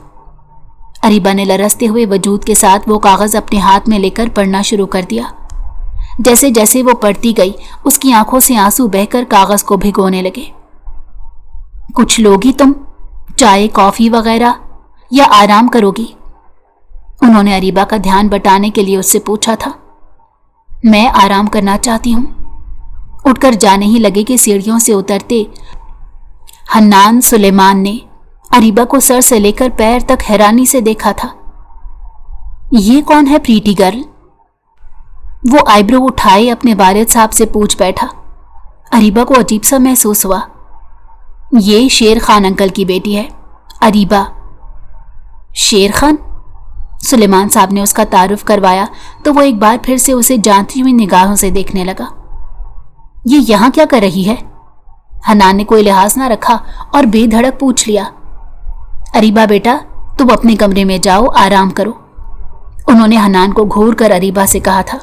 अरीबा ने लरसते हुए वजूद के साथ वो कागज अपने हाथ में लेकर पढ़ना शुरू कर दिया। जैसे जैसे वो पढ़ती गई उसकी आंखों से आंसू बहकर कागज को भिगोने लगे। कुछ लोगी तुम, चाय कॉफी वगैरह, या आराम करोगी? उन्होंने अरीबा का ध्यान बटाने के लिए उससे पूछा था। मैं आराम करना चाहती हूँ। उठकर जाने ही लगे कि सीढ़ियों से उतरते हन्नान सुलेमान ने अरीबा को सर से लेकर पैर तक हैरानी से देखा था। ये कौन है प्रीटी गर्ल? वो आईब्रो उठाए अपने वालिद साहब से पूछ बैठा। अरीबा को अजीब सा महसूस हुआ। ये शेर खान अंकल की बेटी है, अरीबा। शेर खान? सुलेमान साहब ने उसका तारुफ करवाया तो वो एक बार फिर से उसे जानती हुई निगाहों से देखने लगा। ये यहाँ क्या कर रही है? हनान ने कोई लिहाज ना रखा और बेधड़क पूछ लिया। अरीबा बेटा, तुम अपने कमरे में जाओ, आराम करो। उन्होंने हनान को घूर कर अरीबा से कहा था,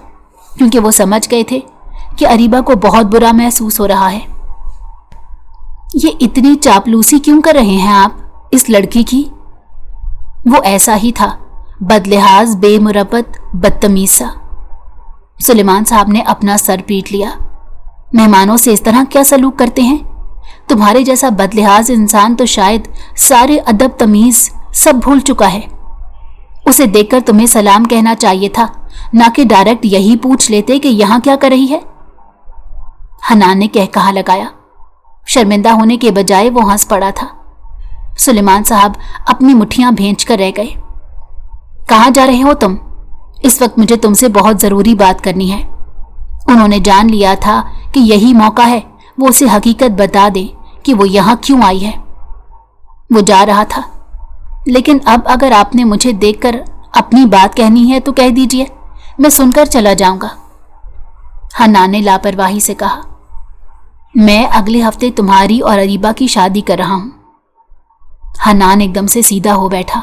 क्योंकि वो समझ गए थे कि अरीबा को बहुत बुरा महसूस हो रहा है। ये इतनी चापलूसी क्यों कर रहे हैं आप इस लड़की की? वो ऐसा ही था, बदलिहाज, बेमुरब्बत, बदतमीज सा। सुलेमान साहब ने अपना सर पीट लिया। मेहमानों से इस तरह क्या सलूक करते हैं? तुम्हारे जैसा बदलिहाज इंसान तो शायद सारे अदब तमीज सब भूल चुका है। उसे देखकर तुम्हें सलाम कहना चाहिए था, ना कि डायरेक्ट यही पूछ लेते कि यहां क्या कर रही है। हनान ने कह कहा लगाया। शर्मिंदा होने के बजाय वो हंस पड़ा था। सुलेमान साहब अपनी मुट्ठियां भींच कर रह गए। कहाँ जा रहे हो तुम? इस वक्त मुझे तुमसे बहुत ज़रूरी बात करनी है। उन्होंने जान लिया था कि यही मौका है वो उसे हकीकत बता दे कि वो यहाँ क्यों आई है। वो जा रहा था, लेकिन अब अगर आपने मुझे देखकर अपनी बात कहनी है तो कह दीजिए, मैं सुनकर चला जाऊंगा। हन्नान ने लापरवाही से कहा, मैं अगले हफ्ते तुम्हारी और अरीबा की शादी कर रहा हूं। हन्नान एकदम से सीधा हो बैठा।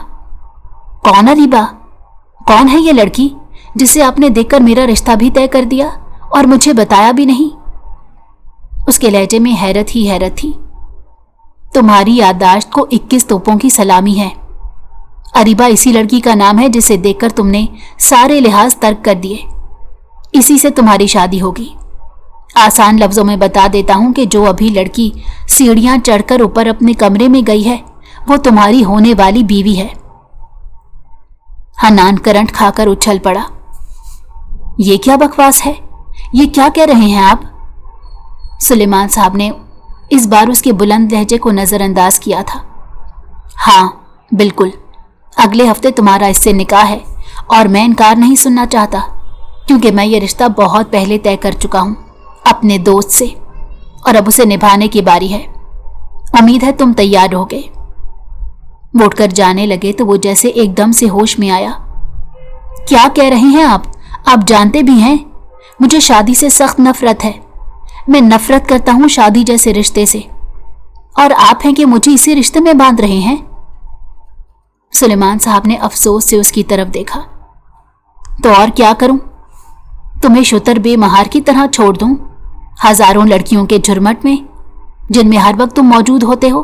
कौन अरीबा? कौन है ये लड़की जिसे आपने देखकर मेरा रिश्ता भी तय कर दिया और मुझे बताया भी नहीं? उसके लहजे में हैरत ही हैरत थी। तुम्हारी याददाश्त को 21 तोपों की सलामी है। अरीबा इसी लड़की का नाम है जिसे देखकर तुमने सारे लिहाज तर्क कर दिए। इसी से तुम्हारी शादी होगी। आसान लफ्जों में बता देता हूं कि जो अभी लड़की सीढ़ियां चढ़कर ऊपर अपने कमरे में गई है वो तुम्हारी होने वाली बीवी है। हन्नान करंट खाकर उछल पड़ा। ये क्या बकवास है? ये क्या कह रहे हैं आप? सुलेमान साहब ने इस बार उसके बुलंद लहजे को नजरअंदाज किया था। हाँ बिल्कुल, अगले हफ्ते तुम्हारा इससे निकाह है और मैं इनकार नहीं सुनना चाहता, क्योंकि मैं ये रिश्ता बहुत पहले तय कर चुका हूं अपने दोस्त से, और अब उसे निभाने की बारी है। उम्मीद है तुम तैयार रहोगे। वो उठकर जाने लगे तो वो जैसे एकदम से होश में आया। क्या कह रहे हैं आप? आप जानते भी हैं मुझे शादी से सख्त नफरत है। मैं नफरत करता हूं शादी जैसे रिश्ते से, और आप हैं कि मुझे इसी रिश्ते में बांध रहे हैं। सुलेमान साहब ने अफसोस से उसकी तरफ देखा। तो और क्या करूं? तुम्हें शुतर बेमहार की तरह छोड़ दूं हजारों लड़कियों के झुरमट में जिनमें हर वक्त तुम मौजूद होते हो?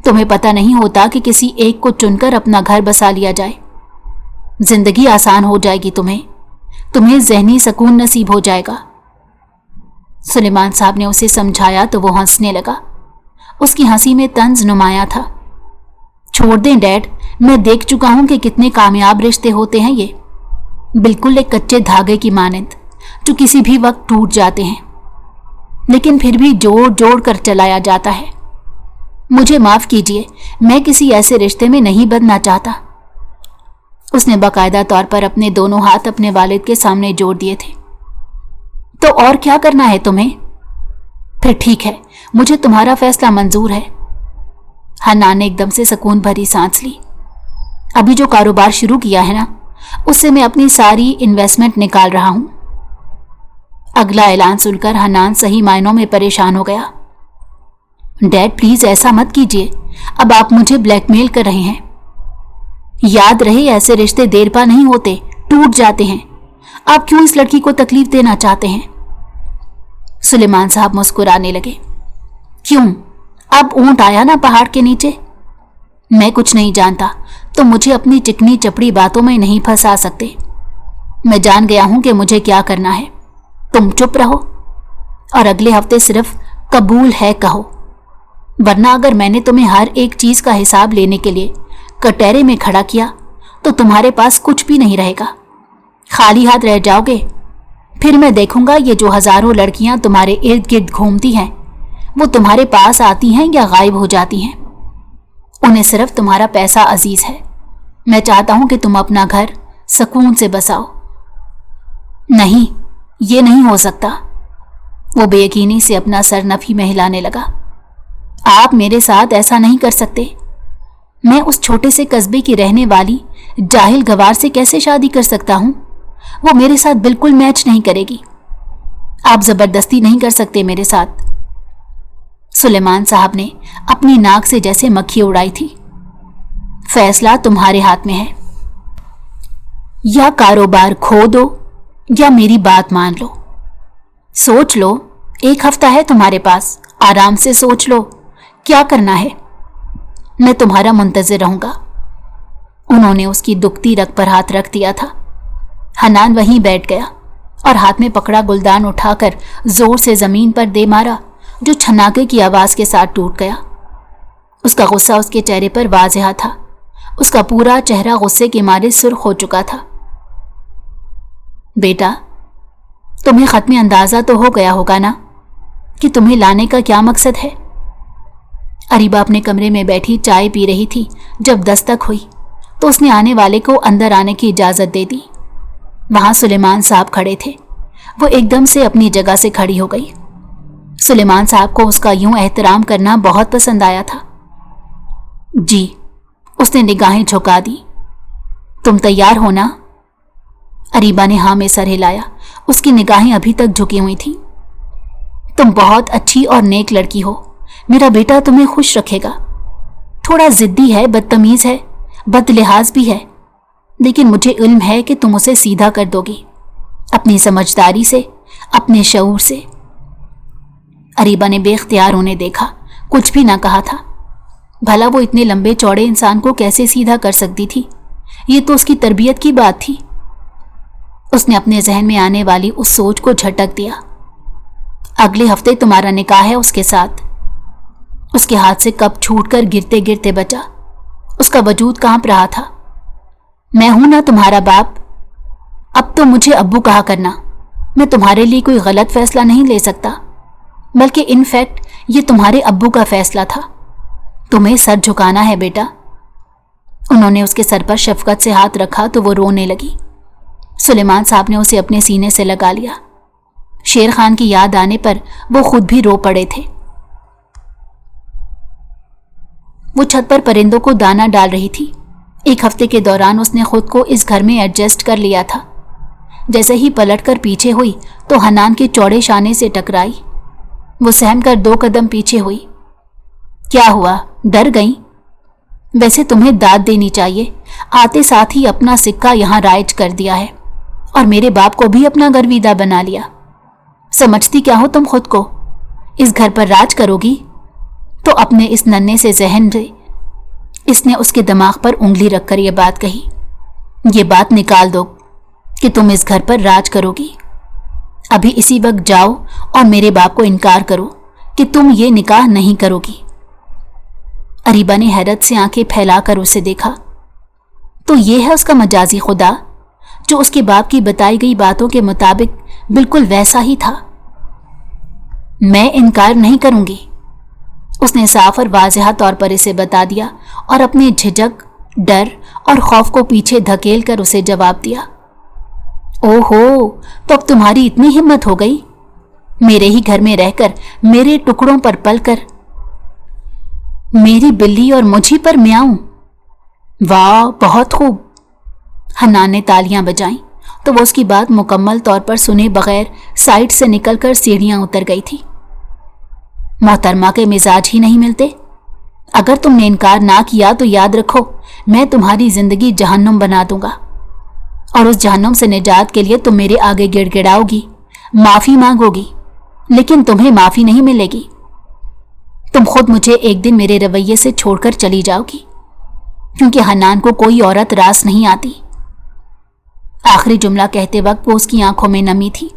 तुम्हें पता नहीं होता कि किसी एक को चुनकर अपना घर बसा लिया जाए। जिंदगी आसान हो जाएगी, तुम्हें ज़हनी सुकून नसीब हो जाएगा। सुलेमान साहब ने उसे समझाया तो वो हंसने लगा। उसकी हंसी में तंज नुमाया था। छोड़ दें डैड, मैं देख चुका हूं कि कितने कामयाब रिश्ते होते हैं ये, बिल्कुल एक कच्चे धागे की मानंद जो किसी भी वक्त टूट जाते हैं, लेकिन फिर भी जोड़ जोड़ कर चलाया जाता है। मुझे माफ कीजिए, मैं किसी ऐसे रिश्ते में नहीं बंधना चाहता। उसने बाकायदा तौर पर अपने दोनों हाथ अपने वालिद के सामने जोड़ दिए थे। तो और क्या करना है तुम्हें? फिर ठीक है, मुझे तुम्हारा फैसला मंजूर है। हन्नान ने एकदम से सुकून भरी सांस ली। अभी जो कारोबार शुरू किया है ना, उससे मैं अपनी सारी इन्वेस्टमेंट निकाल रहा हूं। अगला ऐलान सुनकर हन्नान सही मायनों में परेशान हो गया। डैड प्लीज ऐसा मत कीजिए, अब आप मुझे ब्लैकमेल कर रहे हैं। याद रहे ऐसे रिश्ते देर पा नहीं होते, टूट जाते हैं। आप क्यों इस लड़की को तकलीफ देना चाहते हैं? सुलेमान साहब मुस्कुराने लगे। क्यों, अब ऊंट आया ना पहाड़ के नीचे? मैं कुछ नहीं जानता तो मुझे अपनी चिकनी चपड़ी बातों में नहीं फंसा सकते। मैं जान गया हूं कि मुझे क्या करना है। तुम चुप रहो और अगले हफ्ते सिर्फ कबूल है कहो, वरना अगर मैंने तुम्हें हर एक चीज का हिसाब लेने के लिए कटहरे में खड़ा किया तो तुम्हारे पास कुछ भी नहीं रहेगा, खाली हाथ रह जाओगे। फिर मैं देखूंगा ये जो हजारों लड़कियां तुम्हारे इर्द गिर्द घूमती हैं वो तुम्हारे पास आती हैं या गायब हो जाती हैं। उन्हें सिर्फ तुम्हारा पैसा अजीज है। मैं चाहता हूं कि तुम अपना घर सुकून से बसाओ। नहीं, ये नहीं हो सकता। वो बेयकीनी से अपना सर नफी में हिलाने लगा। आप मेरे साथ ऐसा नहीं कर सकते। मैं उस छोटे से कस्बे की रहने वाली जाहिल गवार से कैसे शादी कर सकता हूं? वो मेरे साथ बिल्कुल मैच नहीं करेगी। आप जबरदस्ती नहीं कर सकते मेरे साथ। सुलेमान साहब ने अपनी नाक से जैसे मक्खी उड़ाई थी। फैसला तुम्हारे हाथ में है। या कारोबार खो दो या मेरी बात मान लो। सोच लो, 1 हफ्ता है तुम्हारे पास, आराम से सोच लो क्या करना है। मैं तुम्हारा मुंतजिर रहूंगा। उन्होंने उसकी दुखती रग पर हाथ रख दिया था। हन्नान वहीं बैठ गया और हाथ में पकड़ा गुलदान उठाकर जोर से जमीन पर दे मारा, जो छनाके की आवाज के साथ टूट गया। उसका गुस्सा उसके चेहरे पर वाज़ेह था। उसका पूरा चेहरा गुस्से के मारे सुर्ख हो चुका था। बेटा, तुम्हें खत्म अंदाजा तो हो गया होगा ना कि तुम्हें लाने का क्या मकसद है? अरीबा अपने कमरे में बैठी चाय पी रही थी जब दस्तक हुई तो उसने आने वाले को अंदर आने की इजाज़त दे दी। वहाँ सुलेमान साहब खड़े थे। वो एकदम से अपनी जगह से खड़ी हो गई। सुलेमान साहब को उसका यूं एहतराम करना बहुत पसंद आया था। जी, उसने निगाहें झुका दी। तुम तैयार हो ना? अरीबा ने हाँ में सर हिलाया। उसकी निगाहें अभी तक झुकी हुई थी। तुम बहुत अच्छी और नेक लड़की हो। मेरा बेटा तुम्हें खुश रखेगा। थोड़ा जिद्दी है, बदतमीज है, बदलिहाज भी है, लेकिन मुझे इल्म है कि तुम उसे सीधा कर दोगी, अपनी समझदारी से, अपने शऊर से। अरीबा ने बेख्तियार उन्हें देखा, कुछ भी ना कहा था। भला वो इतने लंबे चौड़े इंसान को कैसे सीधा कर सकती थी? ये तो उसकी तरबियत की बात थी। उसने अपने जहन में आने वाली उस सोच को झटक दिया। अगले हफ्ते तुम्हारा निकाह है उसके साथ। उसके हाथ से कप छूटकर गिरते गिरते बचा। उसका वजूद कांप रहा था। मैं हूं ना तुम्हारा बाप। अब तो मुझे अब्बू कहा करना। मैं तुम्हारे लिए कोई गलत फैसला नहीं ले सकता, बल्कि इनफैक्ट ये तुम्हारे अब्बू का फैसला था। तुम्हें सर झुकाना है बेटा। उन्होंने उसके सर पर शफकत से हाथ रखा तो वो रोने लगी। सुलेमान साहब ने उसे अपने सीने से लगा लिया। शेर खान की याद आने पर वो खुद भी रो पड़े थे। वो छत पर परिंदों को दाना डाल रही थी। एक हफ्ते के दौरान उसने खुद को इस घर में एडजस्ट कर लिया था। जैसे ही पलटकर पीछे हुई तो हनान के चौड़े शाने से टकराई। वो सहम कर 2 कदम पीछे हुई। क्या हुआ, डर गई? वैसे तुम्हें दाद देनी चाहिए। आते साथ ही अपना सिक्का यहां राइज कर दिया है और मेरे बाप को भी अपना गर्विदा बना लिया। समझती क्या हो तुम खुद को? इस घर पर राज करोगी तो अपने इस नन्हे से जहन से। इसने उसके दिमाग पर उंगली रखकर यह बात कही। ये बात निकाल दो कि तुम इस घर पर राज करोगी। अभी इसी वक्त जाओ और मेरे बाप को इनकार करो कि तुम ये निकाह नहीं करोगी। अरीबा ने हैरत से आंखें फैलाकर उसे देखा। तो ये है उसका मजाजी खुदा, जो उसके बाप की बताई गई बातों के मुताबिक बिल्कुल वैसा ही था। मैं इनकार नहीं करूंगी, उसने साफ और वाज़ेह तौर पर इसे बता दिया और अपने झिझक, डर और खौफ को पीछे धकेल कर उसे जवाब दिया। ओहो, तो अब तुम्हारी इतनी हिम्मत हो गई? मेरे ही घर में रहकर, मेरे टुकड़ों पर पलकर, मेरी बिल्ली और मुझी पर म्याऊं। वाह, बहुत खूब। हन्नान ने तालियां बजाईं तो वो उसकी बात मुकम्मल तौर पर सुने बगैर साइड से निकलकर सीढ़ियां उतर गई थी। मोहतरमा के मिजाज ही नहीं मिलते। अगर तुमने इनकार ना किया तो याद रखो, मैं तुम्हारी जिंदगी जहन्नुम बना दूंगा और उस जहन्नुम से निजात के लिए तुम मेरे आगे गिड़गिड़ाओगी, माफी मांगोगी, लेकिन तुम्हें माफी नहीं मिलेगी। तुम खुद मुझे एक दिन मेरे रवैये से छोड़कर चली जाओगी, क्योंकि हन्नान को कोई औरत रास नहीं आती। आखिरी जुमला कहते वक्त वो उसकी आंखों में नमी थी।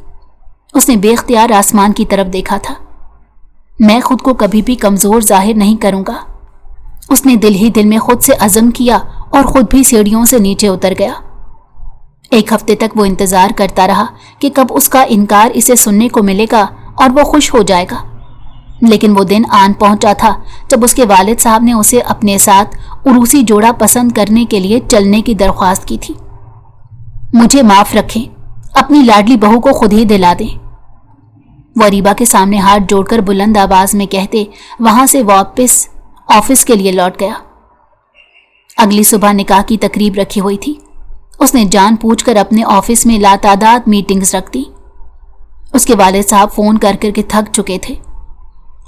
उसने बेख्तियार आसमान की तरफ देखा था। मैं खुद को कभी भी कमजोर जाहिर नहीं करूंगा, उसने दिल ही दिल में खुद से अज़म किया और खुद भी सीढ़ियों से नीचे उतर गया। एक हफ्ते तक वो इंतजार करता रहा कि कब उसका इनकार इसे सुनने को मिलेगा और वो खुश हो जाएगा, लेकिन वो दिन आन पहुंचा था जब उसके वालिद साहब ने उसे अपने साथ उरूसी जोड़ा पसंद करने के लिए चलने की दरख्वास्त की थी। मुझे माफ रखें, अपनी लाडली बहू को खुद ही दिला दें, वो अरीबा के सामने हाथ जोड़कर बुलंद आवाज में कहते वहां से वापस ऑफिस के लिए लौट गया। अगली सुबह निकाह की तकरीब रखी हुई थी। उसने जान पूछकर अपने ऑफिस में लातादाद मीटिंग्स रख दी। उसके वालिद साहब फोन कर करके थक चुके थे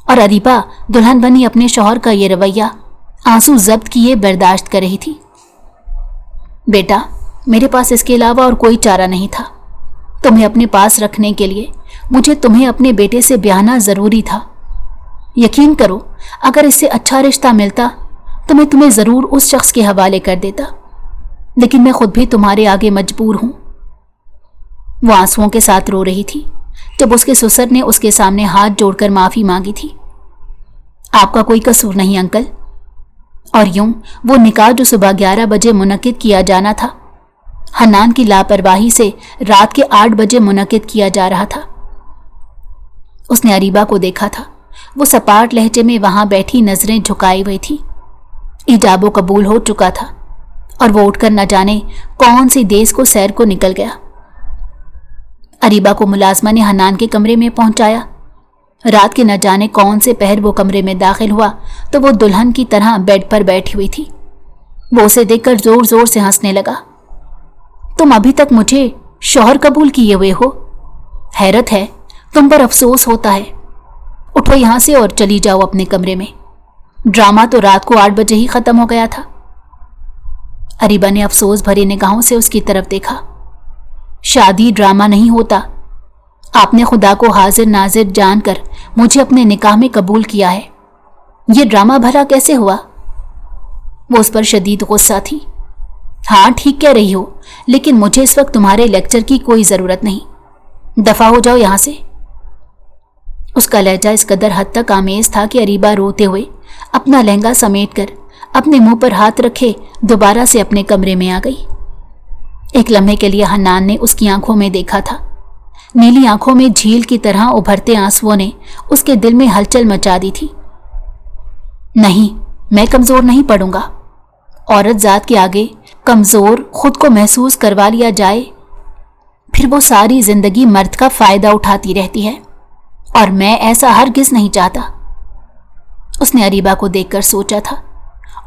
और अरीबा दुल्हन बनी अपने शौहर का ये रवैया आंसू जब्त किए बर्दाश्त कर रही थी। बेटा, मेरे पास इसके अलावा और कोई चारा नहीं था। तुम्हें अपने पास रखने के लिए मुझे तुम्हें अपने बेटे से ब्याहना जरूरी था। यकीन करो, अगर इससे अच्छा रिश्ता मिलता तो मैं तुम्हें जरूर उस शख्स के हवाले कर देता, लेकिन मैं खुद भी तुम्हारे आगे मजबूर हूं। वो आंसुओं के साथ रो रही थी जब उसके ससुर ने उसके सामने हाथ जोड़कर माफी मांगी थी। आपका कोई कसूर नहीं अंकल। और यूं वो निकाह जो सुबह 11 बजे मुनक्किद किया जाना था, हन्नान की लापरवाही से रात के 8 बजे मुनक्किद किया जा रहा था। उसने अरीबा को देखा था। वो सपाट लहजे में वहां बैठी नजरें झुकाई हुई थी। इजाबो कबूल हो चुका था और वो उठकर न जाने कौन सी देश को सैर को निकल गया। अरीबा को मुलाजमा ने हन्नान के कमरे में पहुंचाया। रात के न जाने कौन से पहर वो कमरे में दाखिल हुआ तो वो दुल्हन की तरह बेड पर बैठी हुई थी। वो उसे देखकर जोर जोर से हंसने लगा। तुम अभी तक मुझे शौहर कबूल किए हुए हो? हैरत है, तुम पर अफसोस होता है। उठो यहां से और चली जाओ अपने कमरे में। ड्रामा तो रात को 8 बजे ही खत्म हो गया था। अरीबा ने अफसोस भरी निगाहों से उसकी तरफ देखा। शादी ड्रामा नहीं होता। आपने खुदा को हाजिर नाजिर जानकर मुझे अपने निकाह में कबूल किया है। ये ड्रामा भला कैसे हुआ? वो उस पर शदीद गुस्सा थी। हाँ, ठीक कह रही हो, लेकिन मुझे इस वक्त तुम्हारे लेक्चर की कोई जरूरत नहीं। दफा हो जाओ यहां से। उसका लहजा इस कदर हद तक आमेज था कि अरीबा रोते हुए अपना लहंगा समेटकर अपने मुंह पर हाथ रखे दोबारा से अपने कमरे में आ गई। एक लम्हे के लिए हन्नान ने उसकी आंखों में देखा था। नीली आंखों में झील की तरह उभरते आंसुओं ने उसके दिल में हलचल मचा दी थी। नहीं, मैं कमजोर नहीं पड़ूंगा। औरत जात के आगे कमजोर खुद को महसूस करवा लिया जाए, फिर वो सारी जिंदगी मर्द का फायदा उठाती रहती है, और मैं ऐसा हरगिज नहीं चाहता। उसने अरीबा को देखकर सोचा था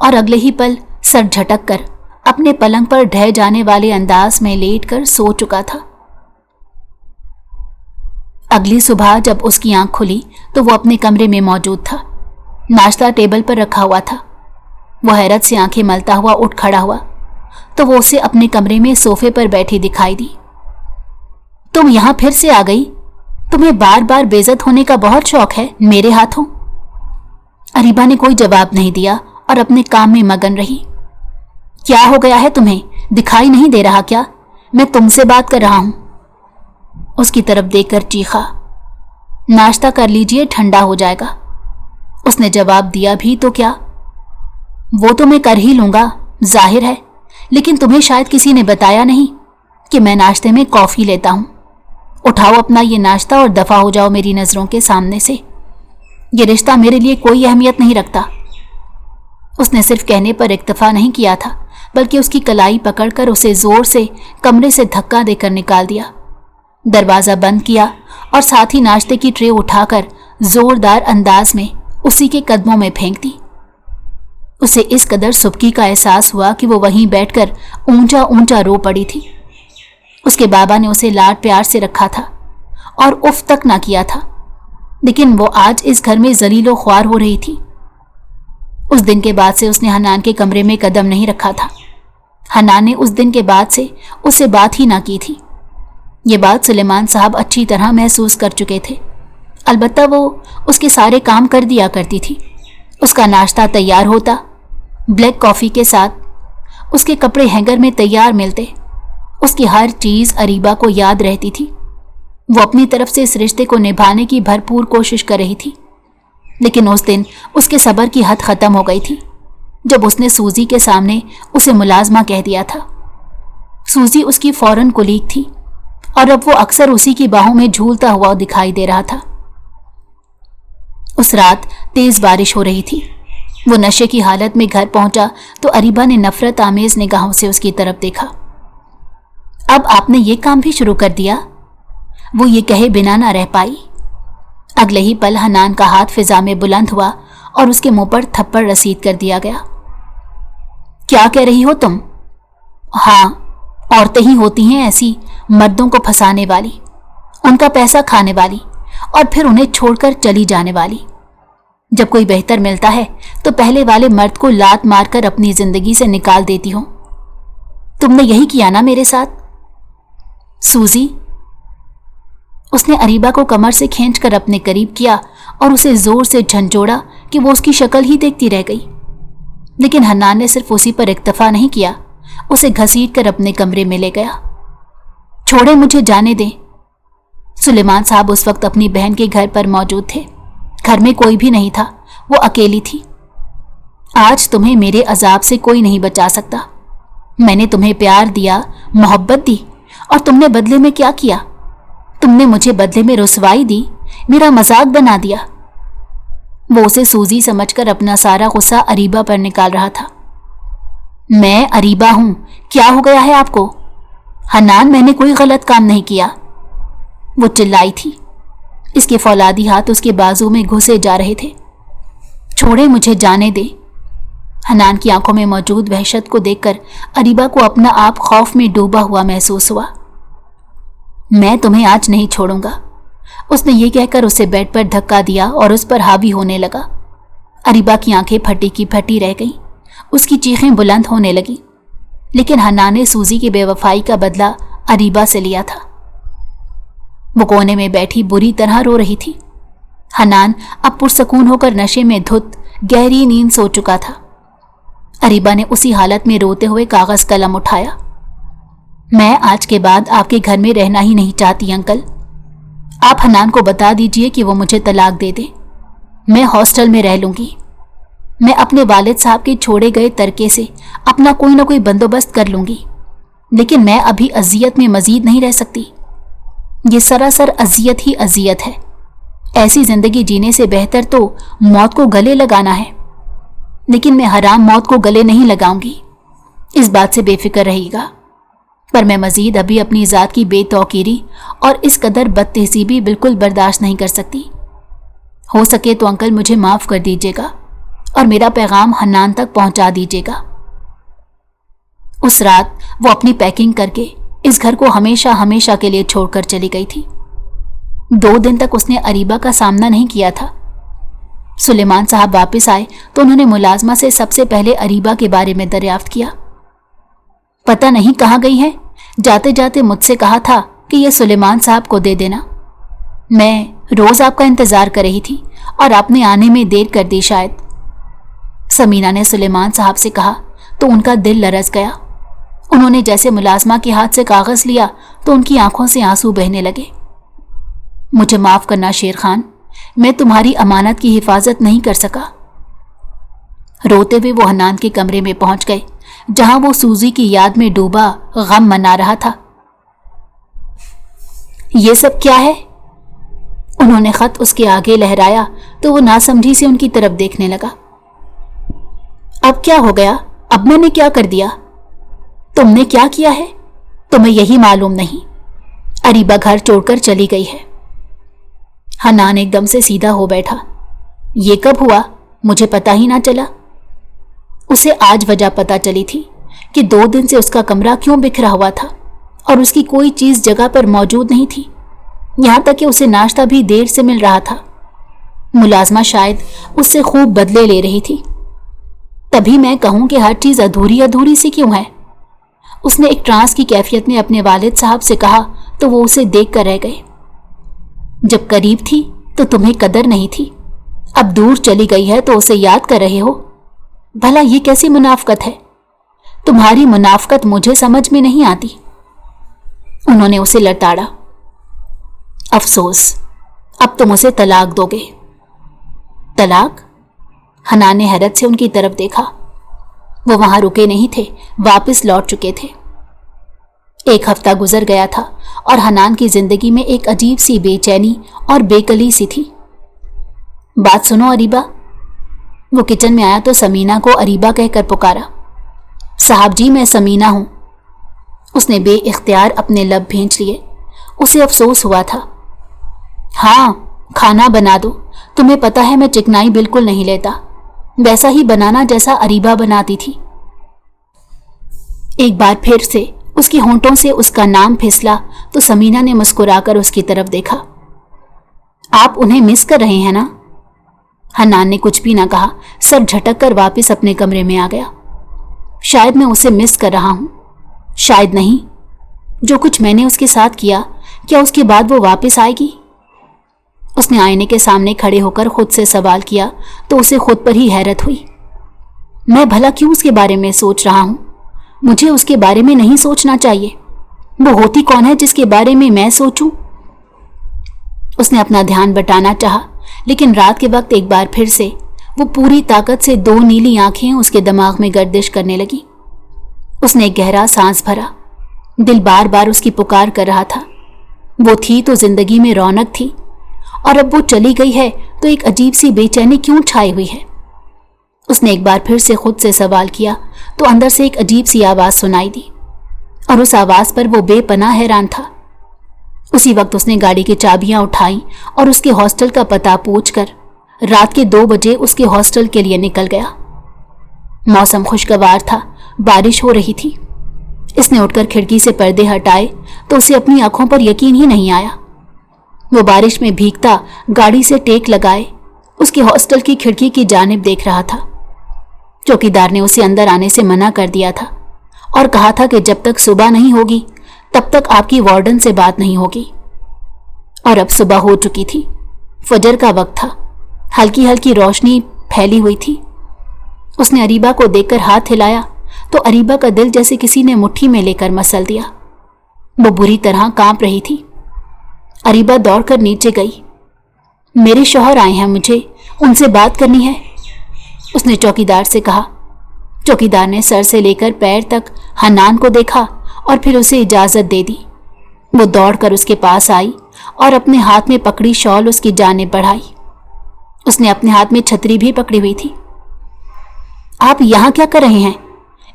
और अगले ही पल सर झटक कर अपने पलंग पर ढह जाने वाले अंदाज में लेटकर सो चुका था। अगली सुबह जब उसकी आंख खुली तो वो अपने कमरे में मौजूद था। नाश्ता टेबल पर रखा हुआ था। वो हैरत से आंखें मलता हुआ उठ खड़ा हुआ तो वो उसे अपने कमरे में सोफे पर बैठी दिखाई दी। तुम यहां फिर से आ गई? तुम्हें बार बार बेइज्जत होने का बहुत शौक है मेरे हाथों? अरीबा ने कोई जवाब नहीं दिया और अपने काम में मगन रही। क्या हो गया है तुम्हें? दिखाई नहीं दे रहा क्या? मैं तुमसे बात कर रहा हूं। उसकी तरफ देखकर चीखा। नाश्ता कर लीजिए, ठंडा हो जाएगा। उसने जवाब दिया भी तो क्या? वो तो मैं कर ही लूंगा, जाहिर है, लेकिन तुम्हें शायद किसी ने बताया नहीं कि मैं नाश्ते में कॉफी लेता हूं। उठाओ अपना ये नाश्ता और दफा हो जाओ मेरी नजरों के सामने से। ये रिश्ता मेरे लिए कोई अहमियत नहीं रखता। उसने सिर्फ कहने पर इक्तफा नहीं किया था, बल्कि उसकी कलाई पकड़कर उसे जोर से कमरे से धक्का देकर निकाल दिया। दरवाजा बंद किया और साथ ही नाश्ते की ट्रे उठाकर जोरदार अंदाज में उसी के कदमों में फेंक दी। उसे इस कदर सुबकी का एहसास हुआ कि वो वहीं बैठकर ऊंचा ऊंचा रो पड़ी थी। उसके बाबा ने उसे लाड प्यार से रखा था और उफ तक ना किया था, लेकिन वो आज इस घर में जलीलो ख्वार हो रही थी। उस दिन के बाद से उसने हन्नान के कमरे में कदम नहीं रखा था। हन्नान ने उस दिन के बाद से उससे बात ही ना की थी। ये बात सुलेमान साहब अच्छी तरह महसूस कर चुके थे। अलबत्ता वो उसके सारे काम कर दिया करती थी। उसका नाश्ता तैयार होता, ब्लैक कॉफ़ी के साथ उसके कपड़े हैंगर में तैयार मिलते। उसकी हर चीज़ अरीबा को याद रहती थी। वो अपनी तरफ से इस रिश्ते को निभाने की भरपूर कोशिश कर रही थी, लेकिन उस दिन उसके सब्र की हद ख़त्म हो गई थी जब उसने सूजी के सामने उसे मुलाजमा कह दिया था। सूजी उसकी फौरन कुलीग थी और अब वो अक्सर उसी की बाहों में झूलता हुआ दिखाई दे रहा था। उस रात तेज बारिश हो रही थी। वो नशे की हालत में घर पहुंचा तो अरीबा ने नफरत आमेज निगाहों से उसकी तरफ देखा। अब आपने ये काम भी शुरू कर दिया? वो ये कहे बिना ना रह पाई। अगले ही पल हन्नान का हाथ फिजा में बुलंद हुआ और उसके मुंह पर थप्पड़ रसीद कर दिया गया। क्या कह रही हो तुम? हाँ, औरतें ही होती हैं ऐसी, मर्दों को फंसाने वाली, उनका पैसा खाने वाली और फिर उन्हें छोड़कर चली जाने वाली। जब कोई बेहतर मिलता है तो पहले वाले मर्द को लात मारकर अपनी जिंदगी से निकाल देती हो। तुमने यही किया ना मेरे साथ? सूजी, उसने अरीबा को कमर से खींचकर अपने करीब किया और उसे जोर से झंझोड़ा कि वो उसकी शक्ल ही देखती रह गई। लेकिन हन्नान ने सिर्फ उसी पर इक्तफा नहीं किया, उसे घसीट कर अपने कमरे में ले गया। छोड़े, मुझे जाने दें। सुलेमान साहब उस वक्त अपनी बहन के घर पर मौजूद थे। घर में कोई भी नहीं था, वो अकेली थी। आज तुम्हें मेरे अजाब से कोई नहीं बचा सकता। मैंने तुम्हें प्यार दिया, मोहब्बत दी, और तुमने बदले में क्या किया? तुमने मुझे बदले में रुसवाई दी, मेरा मजाक बना दिया। वो उसे सूजी समझकर अपना सारा गुस्सा अरीबा पर निकाल रहा था। मैं अरीबा हूं, क्या हो गया है आपको? हन्नान, मैंने कोई गलत काम नहीं किया, वो चिल्लाई थी। इसके फौलादी हाथ उसके बाजू में घुसे जा रहे थे। छोड़े, मुझे जाने दे। हन्नान की आंखों में मौजूद वहशत को देखकर अरीबा को अपना आप खौफ में डूबा हुआ महसूस हुआ। मैं तुम्हें आज नहीं छोड़ूंगा, उसने ये कहकर उसे बेड पर धक्का दिया और उस पर हावी होने लगा। अरीबा की आंखें फटी की फटी रह गईं, उसकी चीखें बुलंद होने लगी। लेकिन हन्नान ने सूजी की बेवफाई का बदला अरीबा से लिया था। वो कोने में बैठी बुरी तरह रो रही थी। हन्नान अब पुरसकून होकर नशे में धुत गहरी नींद सो चुका था। अरीबा ने उसी हालत में रोते हुए कागज कलम उठाया। मैं आज के बाद आपके घर में रहना ही नहीं चाहती अंकल। आप हन्नान को बता दीजिए कि वो मुझे तलाक दे दे। मैं हॉस्टल में रह लूंगी। मैं अपने वालिद साहब के छोड़े गए तरके से अपना कोई ना कोई बंदोबस्त कर लूंगी, लेकिन मैं अभी अजियत में मजीद नहीं रह सकती। ये सरासर अजियत ही अजियत है। ऐसी जिंदगी जीने से बेहतर तो मौत को गले लगाना है, लेकिन मैं हराम मौत को गले नहीं लगाऊंगी, इस बात से बेफिक्र रहिएगा। पर मैं मजीद अभी अपनी ज़ात की बेतौकीरी और इस कदर बदतहजीबी बिल्कुल बर्दाश्त नहीं कर सकती। हो सके तो अंकल मुझे माफ़ कर दीजिएगा और मेरा पैगाम हन्नान तक पहुंचा दीजिएगा। उस रात वो अपनी पैकिंग करके इस घर को हमेशा हमेशा के लिए छोड़कर चली गई थी। 2 दिन तक उसने अरीबा का सामना नहीं किया था। सुलेमान साहब वापस आए तो उन्होंने मुलाजमा से सबसे पहले अरीबा के बारे में दरियाफ्त किया। पता नहीं कहाँ गई है, जाते जाते मुझसे कहा था कि यह सुलेमान साहब को दे देना। मैं रोज आपका इंतजार कर रही थी और आपने आने में देर कर दी शायद। समीना ने सुलेमान साहब से कहा तो उनका दिल लरस गया। उन्होंने जैसे मुलाजमा के हाथ से कागज लिया तो उनकी आंखों से आंसू बहने लगे। मुझे माफ करना शेर खान, मैं तुम्हारी अमानत की हिफाजत नहीं कर सका। रोते हुए वो हन्नान के कमरे में पहुंच गए, जहां वो सूजी की याद में डूबा गम मना रहा था। ये सब क्या है? उन्होंने खत उसके आगे लहराया तो वो नासमझी से उनकी तरफ देखने लगा। अब क्या हो गया? अब मैंने क्या कर दिया? तुमने क्या किया है? तुम्हें यही मालूम नहीं? अरीबा घर छोड़कर चली गई है। हन्नान एकदम से सीधा हो बैठा। ये कब हुआ? मुझे पता ही ना चला। उसे आज वजह पता चली थी कि 2 दिन से उसका कमरा क्यों बिखरा हुआ था और उसकी कोई चीज जगह पर मौजूद नहीं थी। यहां तक कि उसे नाश्ता भी देर से मिल रहा था। मुलाजमा शायद उससे खूब बदले ले रही थी। तभी मैं कहूं कि हर चीज अधूरी अधूरी सी क्यों है? उसने एक ट्रांस की कैफियत में अपने वालिद साहब से कहा तो वो उसे देख कर रह गए। जब करीब थी तो तुम्हें कदर नहीं थी, अब दूर चली गई है तो उसे याद कर रहे हो। भला ये कैसी मुनाफकत है? तुम्हारी मुनाफकत मुझे समझ में नहीं आती। उन्होंने उसे लताड़ा। अफसोस, अब तुम उसे तलाक दोगे। तलाक? हन्नान ने हैरत से उनकी तरफ देखा। वो वहां रुके नहीं थे, वापस लौट चुके थे। 1 हफ्ता गुजर गया था और हन्नान की जिंदगी में एक अजीब सी बेचैनी और बेकली सी थी। बात सुनो अरीबा। वो किचन में आया तो समीना को अरीबा कहकर पुकारा। साहब जी, मैं समीना हूं। उसने बेइख्तियार अपने लब भींच लिए। उसे अफसोस हुआ था। हाँ, खाना बना दो। तुम्हें पता है मैं चिकनाई बिल्कुल नहीं लेता, वैसा ही बनाना जैसा अरीबा बनाती थी। एक बार फिर से उसके होंठों से उसका नाम फिसला तो समीना ने मुस्कुराकर उसकी तरफ देखा। आप उन्हें मिस कर रहे हैं ना? हन्नान ने कुछ भी ना कहा, सर झटक कर वापस अपने कमरे में आ गया। शायद मैं उसे मिस कर रहा हूं, शायद नहीं। जो कुछ मैंने उसके साथ किया, क्या उसके बाद वो वापस आएगी? उसने आईने के सामने खड़े होकर खुद से सवाल किया तो उसे खुद पर ही हैरत हुई। मैं भला क्यों उसके बारे में सोच रहा हूं? मुझे उसके बारे में नहीं सोचना चाहिए। वो होती कौन है जिसके बारे में मैं सोचूं? उसने अपना ध्यान बटाना चाहा, लेकिन रात के वक्त एक बार फिर से वो पूरी ताकत से 2 नीली आंखें उसके दिमाग में गर्दिश करने लगी। उसने एक गहरा सांस भरा। दिल बार बार उसकी पुकार कर रहा था। वो थी तो जिंदगी में रौनक थी, और अब वो चली गई है तो एक अजीब सी बेचैनी क्यों छाई हुई है? उसने एक बार फिर से खुद से सवाल किया तो अंदर से एक अजीब सी आवाज सुनाई दी और उस आवाज पर वो बेपनाह हैरान था। उसी वक्त उसने गाड़ी की चाबियां उठाई और उसके हॉस्टल का पता पूछकर रात के 2 बजे उसके हॉस्टल के लिए निकल गया। मौसम खुशगवार था, बारिश हो रही थी। इसने उठकर खिड़की से पर्दे हटाए तो उसे अपनी आंखों पर यकीन ही नहीं आया। वो बारिश में भीगता गाड़ी से टेक लगाए उसके हॉस्टल की खिड़की की जानिब देख रहा था। चौकीदार ने उसे अंदर आने से मना कर दिया था और कहा था कि जब तक सुबह नहीं होगी तब तक आपकी वार्डन से बात नहीं होगी। और अब सुबह हो चुकी थी, फजर का वक्त था, हल्की हल्की रोशनी फैली हुई थी। उसने अरीबा को देखकर हाथ हिलाया तो अरीबा का दिल जैसे किसी ने मुट्ठी में लेकर मसल दिया। वो बुरी तरह कांप रही थी। अरीबा दौड़कर नीचे गई। मेरे शौहर आए हैं, मुझे उनसे बात करनी है, उसने चौकीदार से कहा। चौकीदार ने सर से लेकर पैर तक हन्नान को देखा और फिर उसे इजाजत दे दी। वो दौड़कर उसके पास आई और अपने हाथ में पकड़ी शॉल उसकी जानिब बढ़ाई। उसने अपने हाथ में छतरी भी पकड़ी हुई थी। आप यहां क्या कर रहे हैं?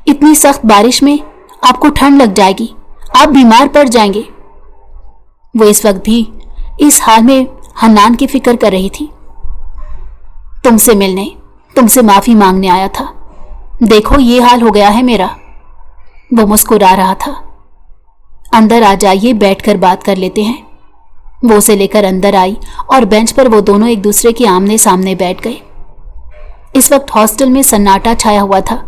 इतनी सख्त बारिश में आपको ठंड लग जाएगी, आप बीमार पड़ जाएंगे। वो इस वक्त भी इस हाल में हन्नान की फिक्र कर रही थी। तुमसे मिलने, तुमसे माफी मांगने आया था। देखो ये हाल हो गया है मेरा। वो मुस्कुरा रहा था। अंदर आ जाइए, बैठकर बात कर लेते हैं। वो उसे लेकर अंदर आई और बेंच पर वो दोनों एक दूसरे के आमने सामने बैठ गए। इस वक्त हॉस्टल में सन्नाटा छाया हुआ था।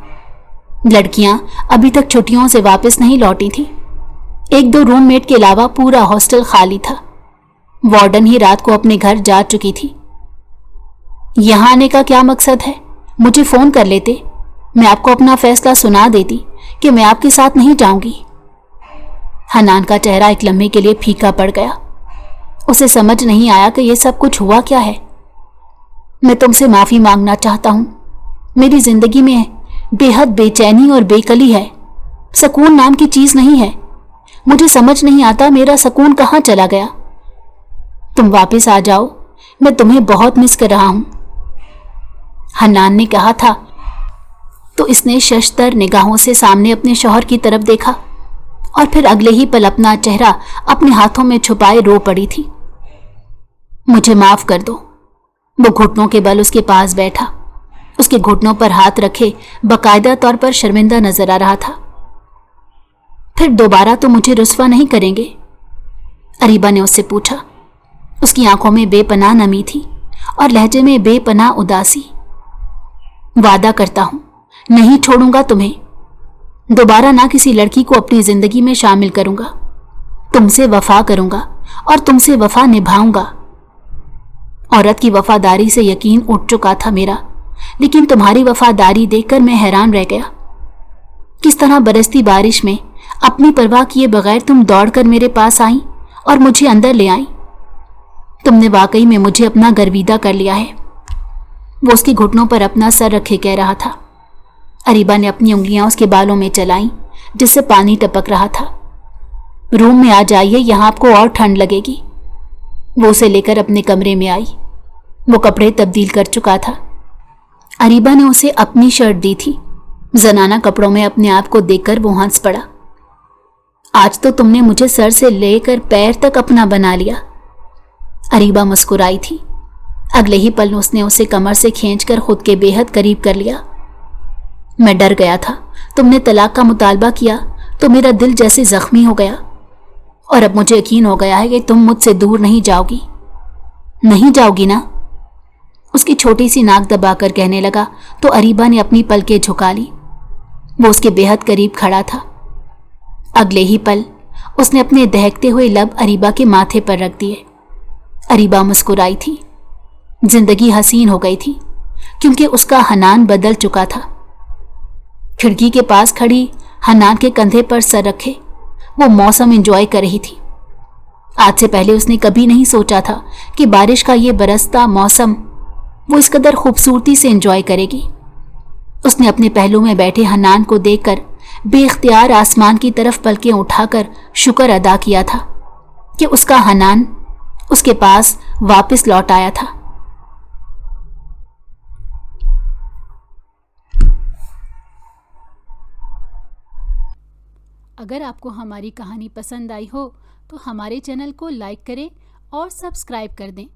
लड़कियां अभी तक छुट्टियों से वापस नहीं लौटी थी। 1-2 रूममेट के अलावा पूरा हॉस्टल खाली था। वार्डन ही रात को अपने घर जा चुकी थी। यहां आने का क्या मकसद है? मुझे फोन कर लेते, मैं आपको अपना फैसला सुना देती कि मैं आपके साथ नहीं जाऊंगी। हन्नान का चेहरा एक लम्हे के लिए फीका पड़ गया। उसे समझ नहीं आया कि यह सब कुछ हुआ क्या है। मैं तुमसे माफी मांगना चाहता हूं। मेरी जिंदगी में बेहद बेचैनी और बेकली है। सुकून नाम की चीज नहीं है। मुझे समझ नहीं आता मेरा सुकून कहां चला गया। तुम वापस आ जाओ, मैं तुम्हें बहुत मिस कर रहा हूं। हन्नान ने कहा था तो इसने शशतर निगाहों से सामने अपने शौहर की तरफ देखा और फिर अगले ही पल अपना चेहरा अपने हाथों में छुपाए रो पड़ी थी। मुझे माफ कर दो। वो घुटनों के बल उसके पास बैठा, उसके घुटनों पर हाथ रखे बाकायदा तौर पर शर्मिंदा नजर आ रहा था। फिर दोबारा तो मुझे रुस्वा नहीं करेंगे? अरीबा ने उससे पूछा। उसकी आंखों में बेपनाह नमी थी और लहजे में बेपनाह उदासी। वादा करता हूं, नहीं छोड़ूंगा तुम्हें। दोबारा ना किसी लड़की को अपनी जिंदगी में शामिल करूंगा। तुमसे वफा करूंगा और तुमसे वफा निभाऊंगा। औरत की वफादारी से यकीन उठ चुका था मेरा, लेकिन तुम्हारी वफादारी देखकर मैं हैरान रह गया। किस तरह बरसती बारिश में अपनी परवाह किए बगैर तुम दौड़कर मेरे पास आई और मुझे अंदर ले आई। तुमने वाकई में मुझे अपना गर्विदा कर लिया है। वो उसके घुटनों पर अपना सर रखे कह रहा था। अरीबा ने अपनी उंगलियां उसके बालों में चलाई जिससे पानी टपक रहा था। रूम में आ जाइए, यहां आपको और ठंड लगेगी। वो उसे लेकर अपने कमरे में आई। वो कपड़े तब्दील कर चुका था। अरीबा ने उसे अपनी शर्ट दी थी। जनाना कपड़ों में अपने आप को देखकर वो हंस पड़ा। आज तो तुमने मुझे सर से लेकर पैर तक अपना बना लिया। अरीबा मुस्कुराई थी। अगले ही पल उसने उसे कमर से खींचकर खुद के बेहद करीब कर लिया। मैं डर गया था। तुमने तलाक का मुतालबा किया तो मेरा दिल जैसे जख्मी हो गया और अब मुझे यकीन हो गया है कि तुम मुझसे दूर नहीं जाओगी। नहीं जाओगी ना? उसकी छोटी सी नाक दबाकर कहने लगा तो अरीबा ने अपनी पलकें झुका ली। वो उसके बेहद करीब खड़ा था। अगले ही पल उसने अपने दहकते हुए लब अरीबा के माथे पर रख दिए। अरीबा मुस्कुराई थी। जिंदगी हसीन हो गई थी क्योंकि उसका हन्नान बदल चुका था। खिड़की के पास खड़ी हन्नान के कंधे पर सर रखे वो मौसम एंजॉय कर रही थी। आज से पहले उसने कभी नहीं सोचा था कि बारिश का ये बरसता मौसम वो इस कदर खूबसूरती से एंजॉय करेगी। उसने अपने पहलू में बैठे हन्नान को देखकर बेख्तियार आसमान की तरफ पलकें उठाकर शुक्र अदा किया था कि उसका हन्नान उसके पास वापस लौट आया था। اگر آپ کو ہماری کہانی پسند آئی ہو تو ہمارے چینل کو لائک کریں اور سبسکرائب کر دیں۔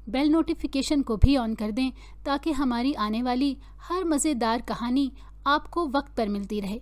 بیل نوٹیفیکیشن کو بھی آن کر دیں تاکہ ہماری آنے والی ہر مزیدار کہانی آپ کو وقت پر ملتی رہے۔